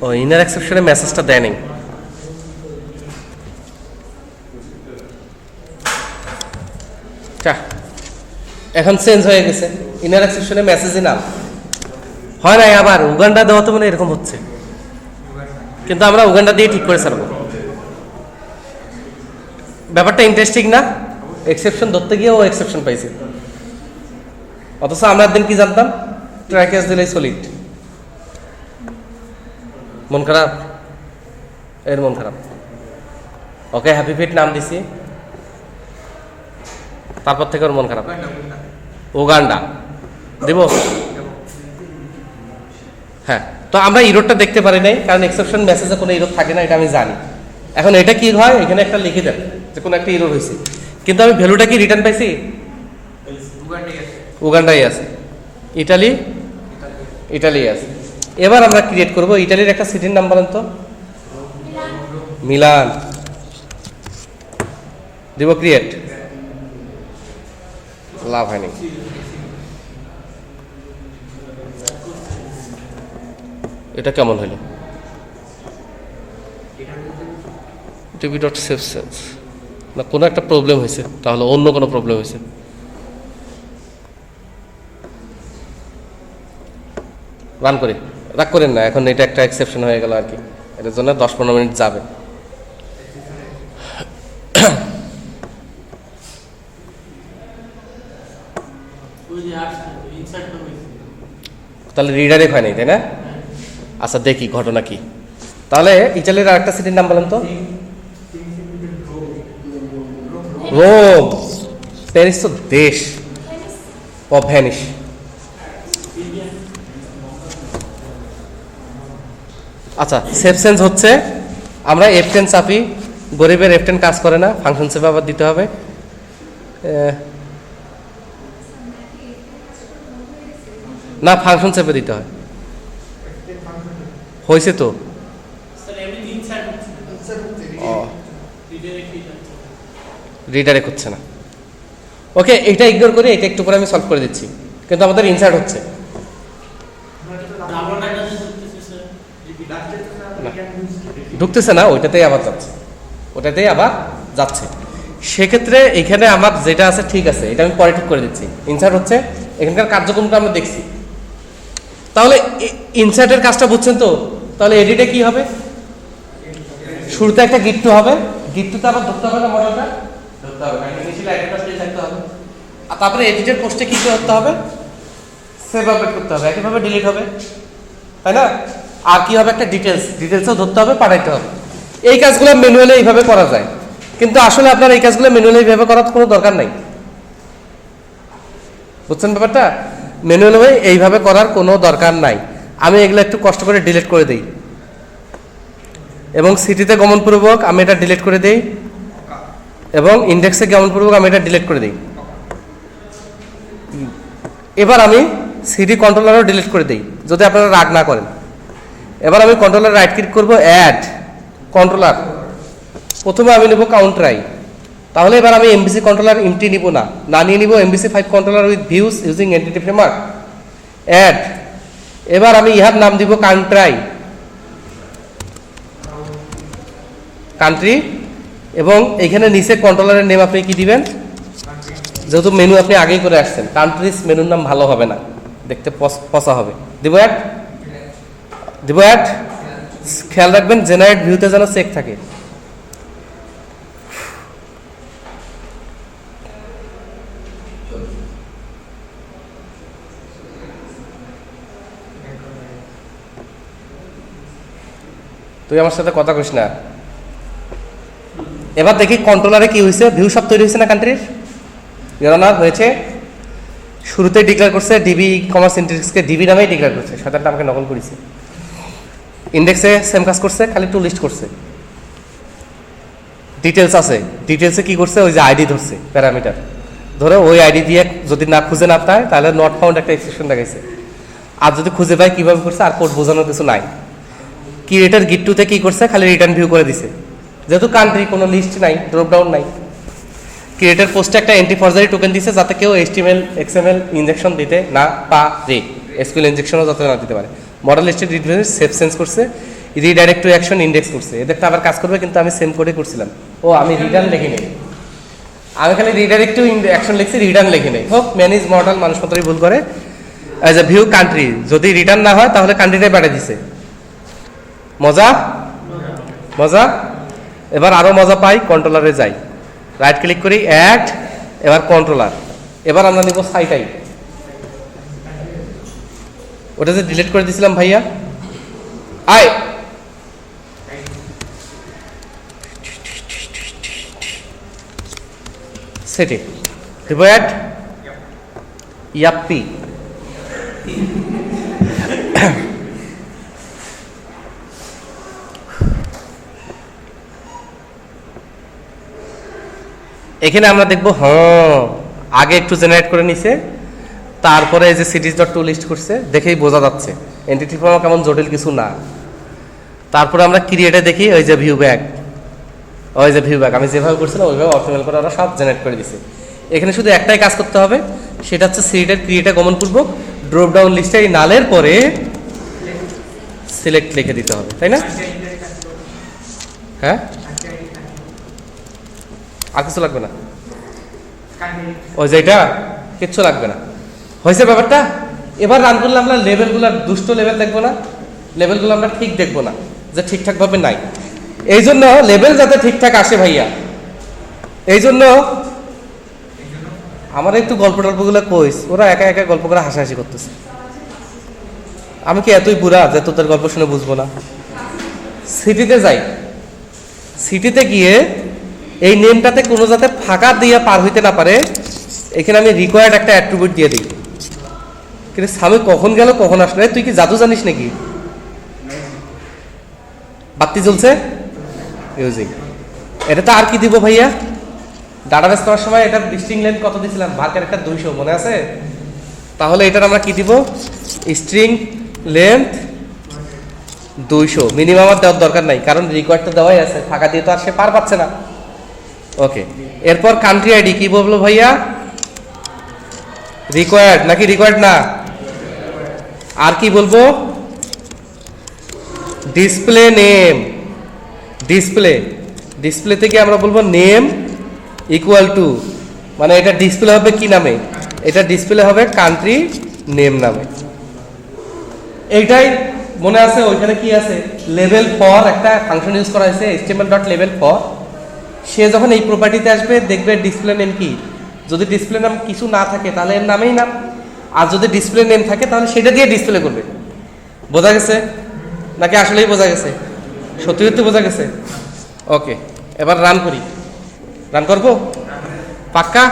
ও ইনার এক্সেপশনে মেসেজটা দেয় নাই। এখন চেঞ্জ হয়ে গেছে, ইনার এক্সেপশনে মেসেজই না হয় নাই। আবার উগান্ডা দেওয়া তো মানে এরকম হচ্ছে, কিন্তু আমরা উগান্ডা দিয়ে ঠিক করে ছাড়বো। ব্যাপারটা ইন্টারেস্টিং না? এক্সেপশন ধরতে গিয়ে ও এক্সেপশন পাইছে, অথচ আমরা একদিন কি জানতাম? ট্রাইকেস দিলেই সলিড। মন খারাপ, এর মন খারাপ। ওকে হ্যাপি ফিট নাম দিছি, তারপর থেকে ওর মন খারাপ। উগান্ডা দিব। হ্যাঁ, তো আমরা ইরোডটা দেখতে পারি নাই, কারণ এক্সেপশন মেসেজে কোনো ইরোড থাকে না, এটা আমি জানি। এখন এটা কি হয়, এখানে একটা লিখে দেন যে কোনো একটা ইরোড হয়েছে, কিন্তু আমি ভ্যালুটা কি রিটার্ন পাইছি? উগান্ডাই আছে। ইটালি, ইটালি আছে। এবার আমরা ক্রিয়েট করব ইটালির একটা সিটির নাম বলেন তো। মিলান দিব, ক্রিয়েট, লাভ হয়নি। এটা কেমন হলো? টিভি ডট সেভ সেন্স না, কোনো একটা প্রবলেম হয়েছে, তাহলে অন্য কোনো প্রবলেম হয়েছে। রান করি, রাগ করেন না, এখন এটা একটা এক্সেপশন হয়ে গেল আর কি, এটার জন্য 10-15 মিনিট যাবে। তাহলে রিডাইরেক্ট হয় নাই, তাই না? আচ্ছা দেখি ঘটনা কি। তাহলে ইটালির আরেকটা সিটির নাম বলেন তো। রোম। প্যারিস তো দেশ। ও ভ্যানিশ। আচ্ছা, সেভ সেন্স হচ্ছে আমরা F10 চাপি, গরিবের F10 কাজ করে না, ফাংশন সেভ আবার দিতে হবে। না, ফাংশন সেভে দিতে হয়। হয়েছে তো, রিডাইরেক্ট হচ্ছে না। ওকে, এটা ইগনোর করে এটা একটু করে আমি সলভ করে দিচ্ছি, কিন্তু আমাদের ইনসার্ট হচ্ছে ঢুকতেছে না, ওইটাতেই আবার যাচ্ছে, ওটাতেই আবার যাচ্ছে। সেক্ষেত্রে এখানে আমার যেটা আছে ঠিক আছে, এটা আমি পরে ঠিক করে দিচ্ছি। ইনসার্ট হচ্ছে, এখানকার কার্যক্রমটা আমরা দেখছি। তাহলে ইনসার্টের কাজটা বুঝছেন তো। তাহলে এডিটে কি হবে? শুরুতে একটা গিট হবে, গিটটুতে আবার ধরতে হবে না, মডেলটা ধরতে হবে, ইনিশিয়াল আইডিটা স্পেস থাকতে হবে। আর তারপরে এডিটের পোস্টে কি করতে হবে? সেভ আপডেট করতে হবে, একইভাবে ডিলিট হবে, তাই না? আর কি হবে? একটা ডিটেলসও ধরতে হবে, পাঠাইতে হবে। এই কাজগুলো ম্যানুয়ালি এইভাবে করা যায়, কিন্তু আসলে আপনার এই কাজগুলো ম্যানুয়ালি এইভাবে করার কোনো দরকার নাই। বুঝছেন ব্যাপারটা? ম্যানুয়ালি এইভাবে করার কোনো দরকার নাই। আমি এগুলো একটু কষ্ট করে ডিলিট করে দিই, এবং সিটিতে গমনপূর্বক আমি এটা ডিলিট করে দিই, এবং ইন্ডেক্সে গমনপূর্বক আমি এটা ডিলিট করে দিই। এবার আমি সিডি কন্ট্রোলারও ডিলিট করে দিই, যদি আপনারা রাগ না করেন। এবার আমি কন্ট্রোলার রাইট ক্লিক করব, অ্যাড কন্ট্রোলার, প্রথমে আমি নেব কাউন্টারাই। তাহলে এবার আমি এমবিসি কন্ট্রোলার এমটি নিব না, না নিয়ে নিব MVC 5 controller with views using entity framework, add. এবার আমি ইহার নাম দিব কান্ট্রাই, কান্ট্রি, এবং এখানে নিচে কন্ট্রোলারের নেম আপনি কি দিবেন? যেহেতু মেনু আপনি আগেই করে আসছেন, কান্ট্রিজ মেনুর নাম ভালো হবে না, দেখতে পচা হবে। দিব অ্যাড, দিব অ্যাড। খেয়াল রাখবেন জেনারেট ভিউতে যেন চেক থাকে। তুই আমার সাথে কথা কইস না। এবার দেখি কন্ট্রোলারে কি হয়েছে, ভিউ সব তৈরি হয়েছে না কান্ট্রির? ইউনার হয়েছে। শুরুতে ডিক্লেয়ার করছে ডিবি কমার্স ইন্ডেক্সকে ডিবি নামেই ডিক্লেয়ার করছে, সাধারণত আমাকে নকল করেছে। ইন্ডেক্সে সেম কাজ করছে, খালি টু লিস্ট করছে। ডিটেলস আছে, ডিটেলসে কি করছে? ওই যে আইডি ধরছে, প্যারামিটার ধরে ওই আইডি দিয়ে যদি না খুঁজে না পায় তাহলে নট ফাউন্ড একটা এক্সেপশন দেখাইছে। আর যদি খুঁজে পায় কিভাবে করছে, আর কোড বোঝানোর কিছু নাই। ক্রিয়েটার গিট টুতে কি করছে? খালি রিটার্ন ভিউ করে দিছে, যেহেতু কান্ট্রি কোনো লিস্ট নাই, ড্রপ ডাউন নাই। ক্রিয়েটার পোস্টে একটা এন্ট্রি ফরজারি টোকেন দিছে, যাতে কেউ HTML XML ইনজেকশন দিতে না পারে, SQL ইনজেকশনও যাতে না দিতে পারে। মডেল লিস্টের রিডভেন্স সেভ সেন্স করছে, রিডাইরেক্ট টু অ্যাকশন ইন্ডেক্স করছে। এদেরটা আবার কাজ করবে, কিন্তু আমি সেম কোডে করছিলাম। ও আমি রিটার্ন লিখি নেই, আমি খালি রিডাইরেক্ট টু অ্যাকশন লিখছি, রিটার্ন লিখি নেই। হোক ম্যানেজ মডেল, মানুষ মাত্রই ভুল করে। অ্যাজ এ ভিউ কান্ট্রি, যদি রিটার্ন না হয় তাহলে কান্ট্রিটাই পাঠিয়ে দিছে। মজা মজা। এবার আরো মজা পাই, কন্ট্রোলারে যাই, রাইট ক্লিক করি, অ্যাড, এবার কন্ট্রোলার। এবার আমরা নিব সাইটাই, ওটা যে ডিলিট করে দিয়েছিলাম ভাইয়া। আয় সেটি দিব, অ্যাড, ইয়াপ্পি। এখানে আমরা দেখবো, হ্যাঁ আগে একটু জেনারেট করে নিছে, তারপরে এই যে সিটিজ ডট টু লিস্ট করছে, দেখেই বোঝা যাচ্ছে এন্টিটি ফর্ম কেমন জটিল কিছু না। তারপরে আমরা ক্রিয়েটে দেখি ওই যে ভিউ ব্যাক, ওই যে ভিউ ব্যাক আমি যেভাবে করছিলাম ওইভাবে অপটিমাল করে ওরা সব জেনারেট করে দিছে। এখানে শুধু একটাই কাজ করতে হবে, সেটা হচ্ছে সিটের ক্রিয়েটে গমনপূর্বক ড্রপ ডাউন লিস্টে এই নালের পরে সিলেক্ট লিখে দিতে হবে, তাই না? হ্যাঁ, আর কিছু লাগবে না, ওই যে এটা কিচ্ছু লাগবে না। হয়েছে ব্যাপারটা? এবার রান করলে আমরা লেভেলগুলো দুষ্ট লেভেল দেখবো না, লেভেলগুলো আমরা ঠিক দেখবো না যে ঠিকঠাকভাবে নাই। এই জন্য লেভেল যাতে ঠিকঠাক আসে ভাইয়া, এই জন্য আমার একটু গল্প টল্পগুলো কইস, ওরা একা একা গল্প করে হাসাহাসি করতেছে। আমি কি এতই বুড়া যে তোদের গল্প শুনে বুঝবো না? সিটিতে যাই, সিটিতে গিয়ে এই নেমটাতে কোনো যাতে ফাঁকা দিয়ে পার হইতে না পারে, এখানে আমি রিকোয়ার্ড একটা অ্যাট্রিবিউট দিয়ে দিই। কিন্তু স্বামী কখন গেল কখন আসলে, তুই কি জাদু জানিস নাকি? বাতি জ্বলছে ইউজিং, এটা আর কি দিব ভাইয়া? ডাটাবেস করার সময় এটা স্ট্রিং লেন্থ কত দিয়েছিলাম? ভার্কের একটা 200 মনে আছে? তাহলে এটার আমরা কি দিব? String length 200। মিনিমাম আর দেওয়ার দরকার নাই, কারণ রিকোয়ার্ড তো দেওয়াই আছে, ফাঁকা দিয়ে তো আর সে পার পাচ্ছে না। ওকে, এরপর কান্ট্রি আইডি কি বলবো ভাইয়া? রিকোয়ার্ড নাকি রিকোয়ার্ড না? আর কি বলবো? Display name. ডিসপ্লে, ডিসপ্লে থেকে আমরা বলবো নেম ইকুয়াল টু, মানে এটা ডিসপ্লে হবে কি নামে? এটা ডিসপ্লে হবে কান্ট্রি নেম নামে। এইটাই মনে আছে? ওইখানে কি আছে? লেভেল ফর একটা ফাংশন ইউজ করা হয়েছে, html.label for। সে যখন এই প্রপার্টিতে আসবে দেখবে ডিসপ্লে নেম কি, যদি ডিসপ্লে নাম কিছু না থাকে তাহলে এর নামেই নাম, আর যদি ডিসপ্লে নেম থাকে তাহলে সেটা দিয়ে ডিসপ্লে করবে। বোঝা গেছে নাকি আসলেই বোঝা গেছে? সত্যি সত্যি বোঝা গেছে? ওকে, এবার রান করি। রান করবো পাক্কা?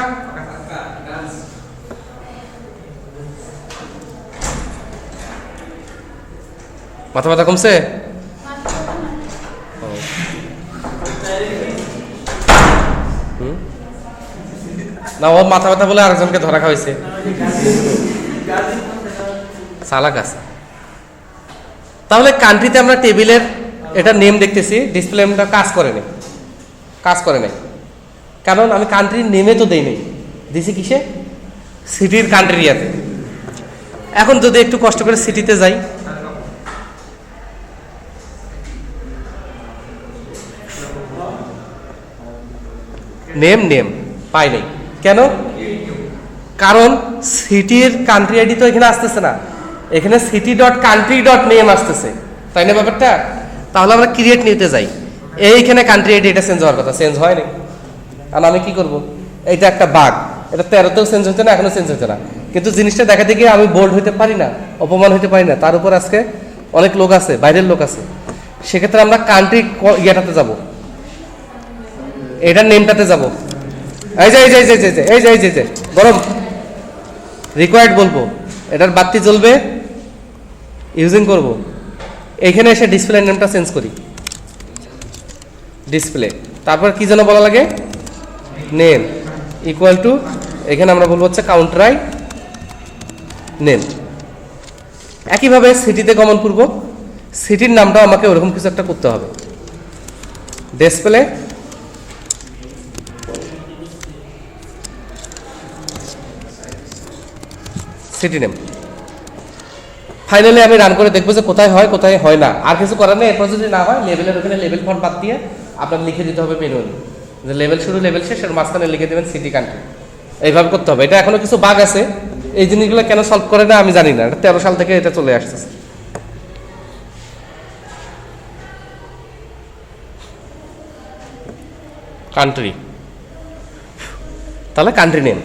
মাথা ব্যথা কমছে? না, ও মাথা ব্যথা বলে আরেকজনকে ধরা খাওয়াইছে, চালাক আছে। তাহলে কান্ট্রিতে আমরা টেবিলের এটা নেম দেখতেছি, ডিসপ্লে নেমটা কাজ করে নাই, কাজ করে নাই, কারণ আমি কান্ট্রির নেমে তো দেই নাই, দিছি কিসে? সিটির কান্ট্রি ইয়াতে। এখন যদি একটু কষ্ট করে সিটিতে যাই, নেম নেম পাই নাই কেন? কারণ সিটির কান্ট্রি আইডি তো এখানে আসতেছে না, এখানে city dot country dot name আসতেছে, তাই না ব্যাপারটা? তাহলে আমরা ক্রিয়েট নিতে যাই, এইখানে কান্ট্রি আইডি এটা চেঞ্জ হওয়ার কথা, চেঞ্জ হয়নি। আর আমি কি করব? এটা একটা বাগ, এটা 13তেও চেঞ্জ হইতে না, এখনো চেঞ্জ হইতে না, কিন্তু জিনিসটা দেখাতে গিয়ে আমি বোল্ড হইতে পারি না, অপমান হইতে পারি না। তার উপর আজকে অনেক লোক আছে, বাইরের লোক আছে, সেক্ষেত্রে আমরা কান্ট্রি ইয়েটাতে যাব, এটার নেমটাতে যাব। এই যে এই যে এই যে এই যে এই যে গরম রিকোয়ার্ড বলবো, এটার বাতি জ্বলবে, ইউজিং করব। এইখানে এসে ডিসপ্লে নেমটা চেঞ্জ করি, ডিসপ্লে, তারপর কি যেন বলা লাগে? নেম ইকুয়াল টু, এখানে আমরা বলবো হচ্ছে কাউন্টারাই নেম। একইভাবে সিটিতে গমনপূর্বক সিটির নামটাও আমাকে ওরকম কিছু একটা করতে হবে, ডিসপ্লে সিটি নেম। ফাইনালি আমি রান করে দেখবো যে কোথায় হয় কোথায় হয় না, আর কিছু করার নেই। এরপর যদি না হয় লেভেলের ওখানে লেভেল ফর্ম বাদ দিয়ে আপনার লিখে দিতে হবে ম্যানুয়ালি, যে লেভেল শুরু লেভেল শেষ, এর মাঝখানে লিখে দেবেন সিটি কান্ট্রি, এইভাবে করতে হবে। এটা এখনো কিছু বাগ আছে, এই জিনিসগুলো কেন সলভ করে না আমি জানি না, এটা 13 সাল থেকে এটা চলে আসতেছে। কান্ট্রি, তাহলে কান্ট্রি নেম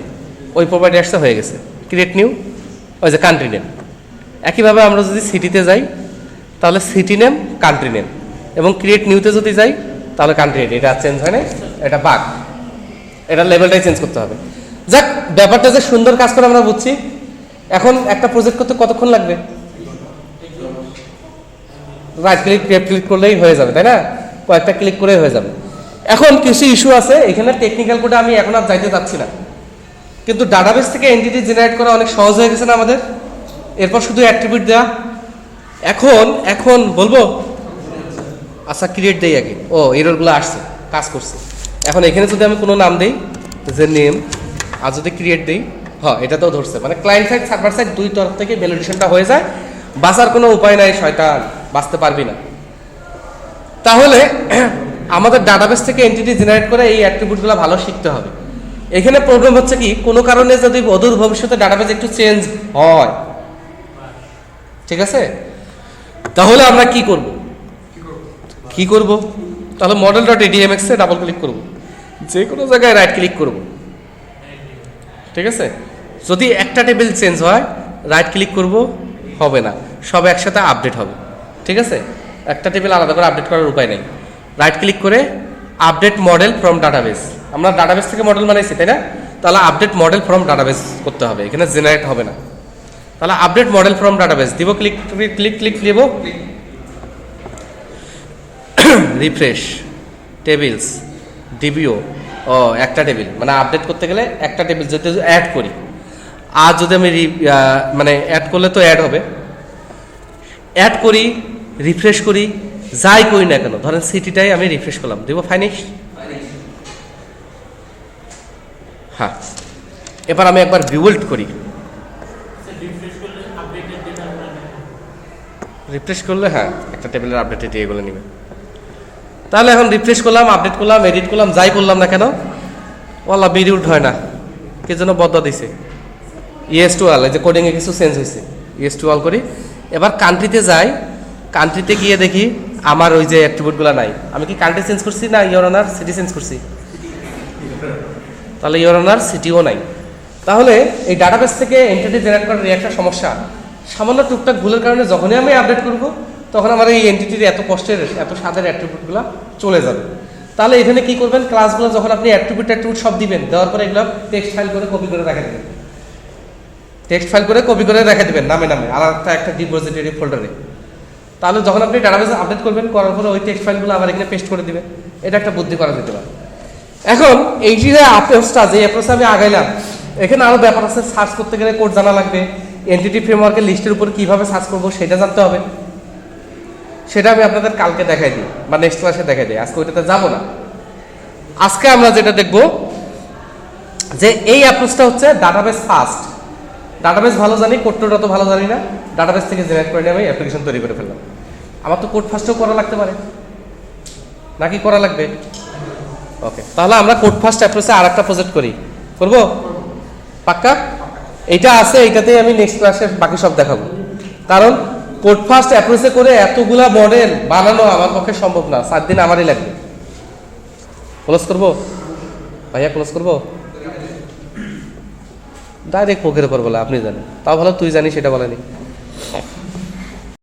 ওই প্রপার্টি আসতে হয়ে গেছে, ক্রিয়েট নিউ, ওই যে কান্ট্রি নেম। একইভাবে আমরা যদি সিটিতে যাই তাহলে সিটি নেম কান্ট্রি নেম, এবং ক্রিয়েট নিউতে যদি যাই তাহলে কান্ট্রি নেম। এটা চেঞ্জ হয় না, এটা বাগ, এটা লেভেলটাই চেঞ্জ করতে হবে। যাক, ব্যাপারটা যে সুন্দর কাজ করে আমরা বুঝছি। এখন একটা প্রজেক্ট করতে কতক্ষণ লাগবে? রাইট ক্লিক লেফট ক্লিক করলেই হয়ে যাবে, তাই না? কয়েকটা ক্লিক করে হয়ে যাবে। এখন কিছু ইস্যু আছে এখানে, টেকনিক্যাল কোডে আমি এখন আর যাইতে চাচ্ছি না, কিন্তু ডাটাবেস থেকে এন্টিটি জেনারেট করা অনেক সহজ হয়ে গেছে না আমাদের। এরপর শুধু অ্যাট্রিবিউট দেওয়া। এখন বলবো, আচ্ছা ক্রিয়েট দেই আগে। ও এররগুলো আসছে, কাজ করছে। এখন এখানে যদি আমি কোনো নাম দেই, যে নেম, আর যদি ক্রিয়েট দেই, হ্যাঁ এটাতেও ধরছে। মানে ক্লায়েন্ট সাইড সার্ভার সাইড দুই তরফ থেকে ভ্যালিডেশনটা হয়ে যায়। বাঁচার কোনো উপায় নাই, শয়তান, বাঁচতে পারবি না। তাহলে আমাদের ডাটাবেস থেকে এন্টিটি জেনারেট করে এই অ্যাট্রিবিউটগুলো ভালো শিখতে হবে। এখানে প্রবলেম হচ্ছে কি, কোনো কারণে যদি অদূর ভবিষ্যতে ডাটাবেস একটু চেঞ্জ হয়, ঠিক আছে, তাহলে আমরা কি করব? তাহলে model.admx এ ডাবল ক্লিক করব, যে কোনো জায়গায় রাইট ক্লিক করব, ঠিক আছে। যদি একটা টেবিল চেঞ্জ হয়, রাইট ক্লিক করব, হবে না, সব একসাথে আপডেট হবে, ঠিক আছে। একটা টেবিল আলাদা করে আপডেট করার উপায় নেই। রাইট ক্লিক করে আপডেট মডেল ফ্রম ডাটাবেস, আমরা ডাটাবেস থেকে মডেল বানাইছি তাই না, তাহলে আপডেট মডেল ফ্রম ডাটাবেস করতে হবে, এখানে জেনারেট হবে না। তাহলে আপডেট মডেল ফ্রম ডাটাবেস দিব, ক্লিক দিব, রিফ্রেশ টেবিলস ডিবিও। ও একটা টেবিল, মানে আপডেট করতে গেলে একটা টেবিল যদি অ্যাড করি, আর যদি আমি মানে অ্যাড করলে তো অ্যাড হবে, অ্যাড করি, রিফ্রেশ করি, যাই করি না কেন, ধরেন সিটিটাই আমি রিফ্রেশ করলাম, দেবো ফাইনিশ। হ্যাঁ, এবার আমি একবার বিল্ড করি, রিফ্রেশ করলে হ্যাঁ একটা টেবিলের আপডেট এটি এগুলো নেবে। তাহলে এখন রিফ্রেশ করলাম, আপডেট করলাম, এডিট করলাম, যাই করলাম না কেন, ওয়াল্লা বিল্ড হয় না, কে যেন বদলা দিছে। ইএস টু অল, এই যে কোডিংয়ে কিছু চেঞ্জ হয়েছে, ইএস টু অল করি। এবার কান্ট্রিতে যাই, কান্ট্রিতে গিয়ে দেখি আমার ওই যে অ্যাট্রিবিউটগুলো নাই। আমি কি কান্ট্রি চেঞ্জ করছি না ইওর অনার সিটি চেঞ্জ করছি? তাহলে ইওর অনার সিটিও নাই। তাহলে এই ডাটাবেস থেকে এন্টিটি জেনারেট করার একটা সমস্যা, সামান্য টুকটাক ভুলের কারণে যখনই আমি আপডেট করব, তখন আমার এই এন্টিটির এত কষ্টের এত স্বাদের অ্যাট্রিবিউটগুলো চলে যাবে। তাহলে এখানে কি করবেন, ক্লাসগুলো যখন আপনি অ্যাট্রিবিউট সব দিবেন, দেওয়ার পরে এগুলো টেক্সট ফাইল করে কপি করে রেখে দেবেন, টেক্সট ফাইল করে কপি করে রেখে দেবেন নামে আর একটা ডিপোজিটরি ফোল্ডারে। তাহলে যখন আপনি ডাটাবেসে আপডেট করবেন, করার পরে ওই টেক্সট ফাইলগুলো আবার এখানে পেস্ট করে দিবেন। এটা একটা বুদ্ধি করা যেতে পারে। এখন এই যে অ্যাপ্রোচটা, যে অ্যাপ্রোচে আমি আগাইলাম, এখানে আরও ব্যাপার আছে। সার্চ করতে গেলে কোড জানা লাগবে, এন্টিটি ফ্রেমওয়ার্কের লিস্টের উপর কীভাবে সার্চ করবো সেটা জানতে হবে। সেটা আমি আপনাদের কালকে দেখাই দিই বা নেক্সট ক্লাসে দেখাই দিই, আজকে ওইটাতে যাবো না। আজকে আমরা যেটা দেখব যে এই অ্যাপ্রোচটা হচ্ছে ডাটাবেস ফার্স্ট। ডাটাবেস ভালো জানি, কোড টোড অত ভালো জানি না, ডাটাবেস থেকে জেনারেট করে নিয়ে আমি অ্যাপ্লিকেশন তৈরি করে ফেললাম। আমার তো কোড ফার্স্টও করা লাগতে পারে, নাকি করা লাগবে? ওকে, তাহলে আমরা কোড ফার্স্ট অ্যাপ্রোচে আর একটা প্রজেক্ট করবো পাক্কা? এইটা আছে, এইটাতেই আমি নেক্সট ক্লাসে বাকি সব দেখাবো। কারণ কোড ফার্স্ট অ্যাপ্রোচে করে এতগুলা মডেল বানানো আমার পক্ষে সম্ভব না, 4 দিন আমারই লাগবে। ক্লোজ করবো ভাইয়া, ক্লোজ করবো? ডাইরেক্ট পকের উপর বলে আপনি জানেন, তাও ভালো তুই জানি সেটা বলেনি।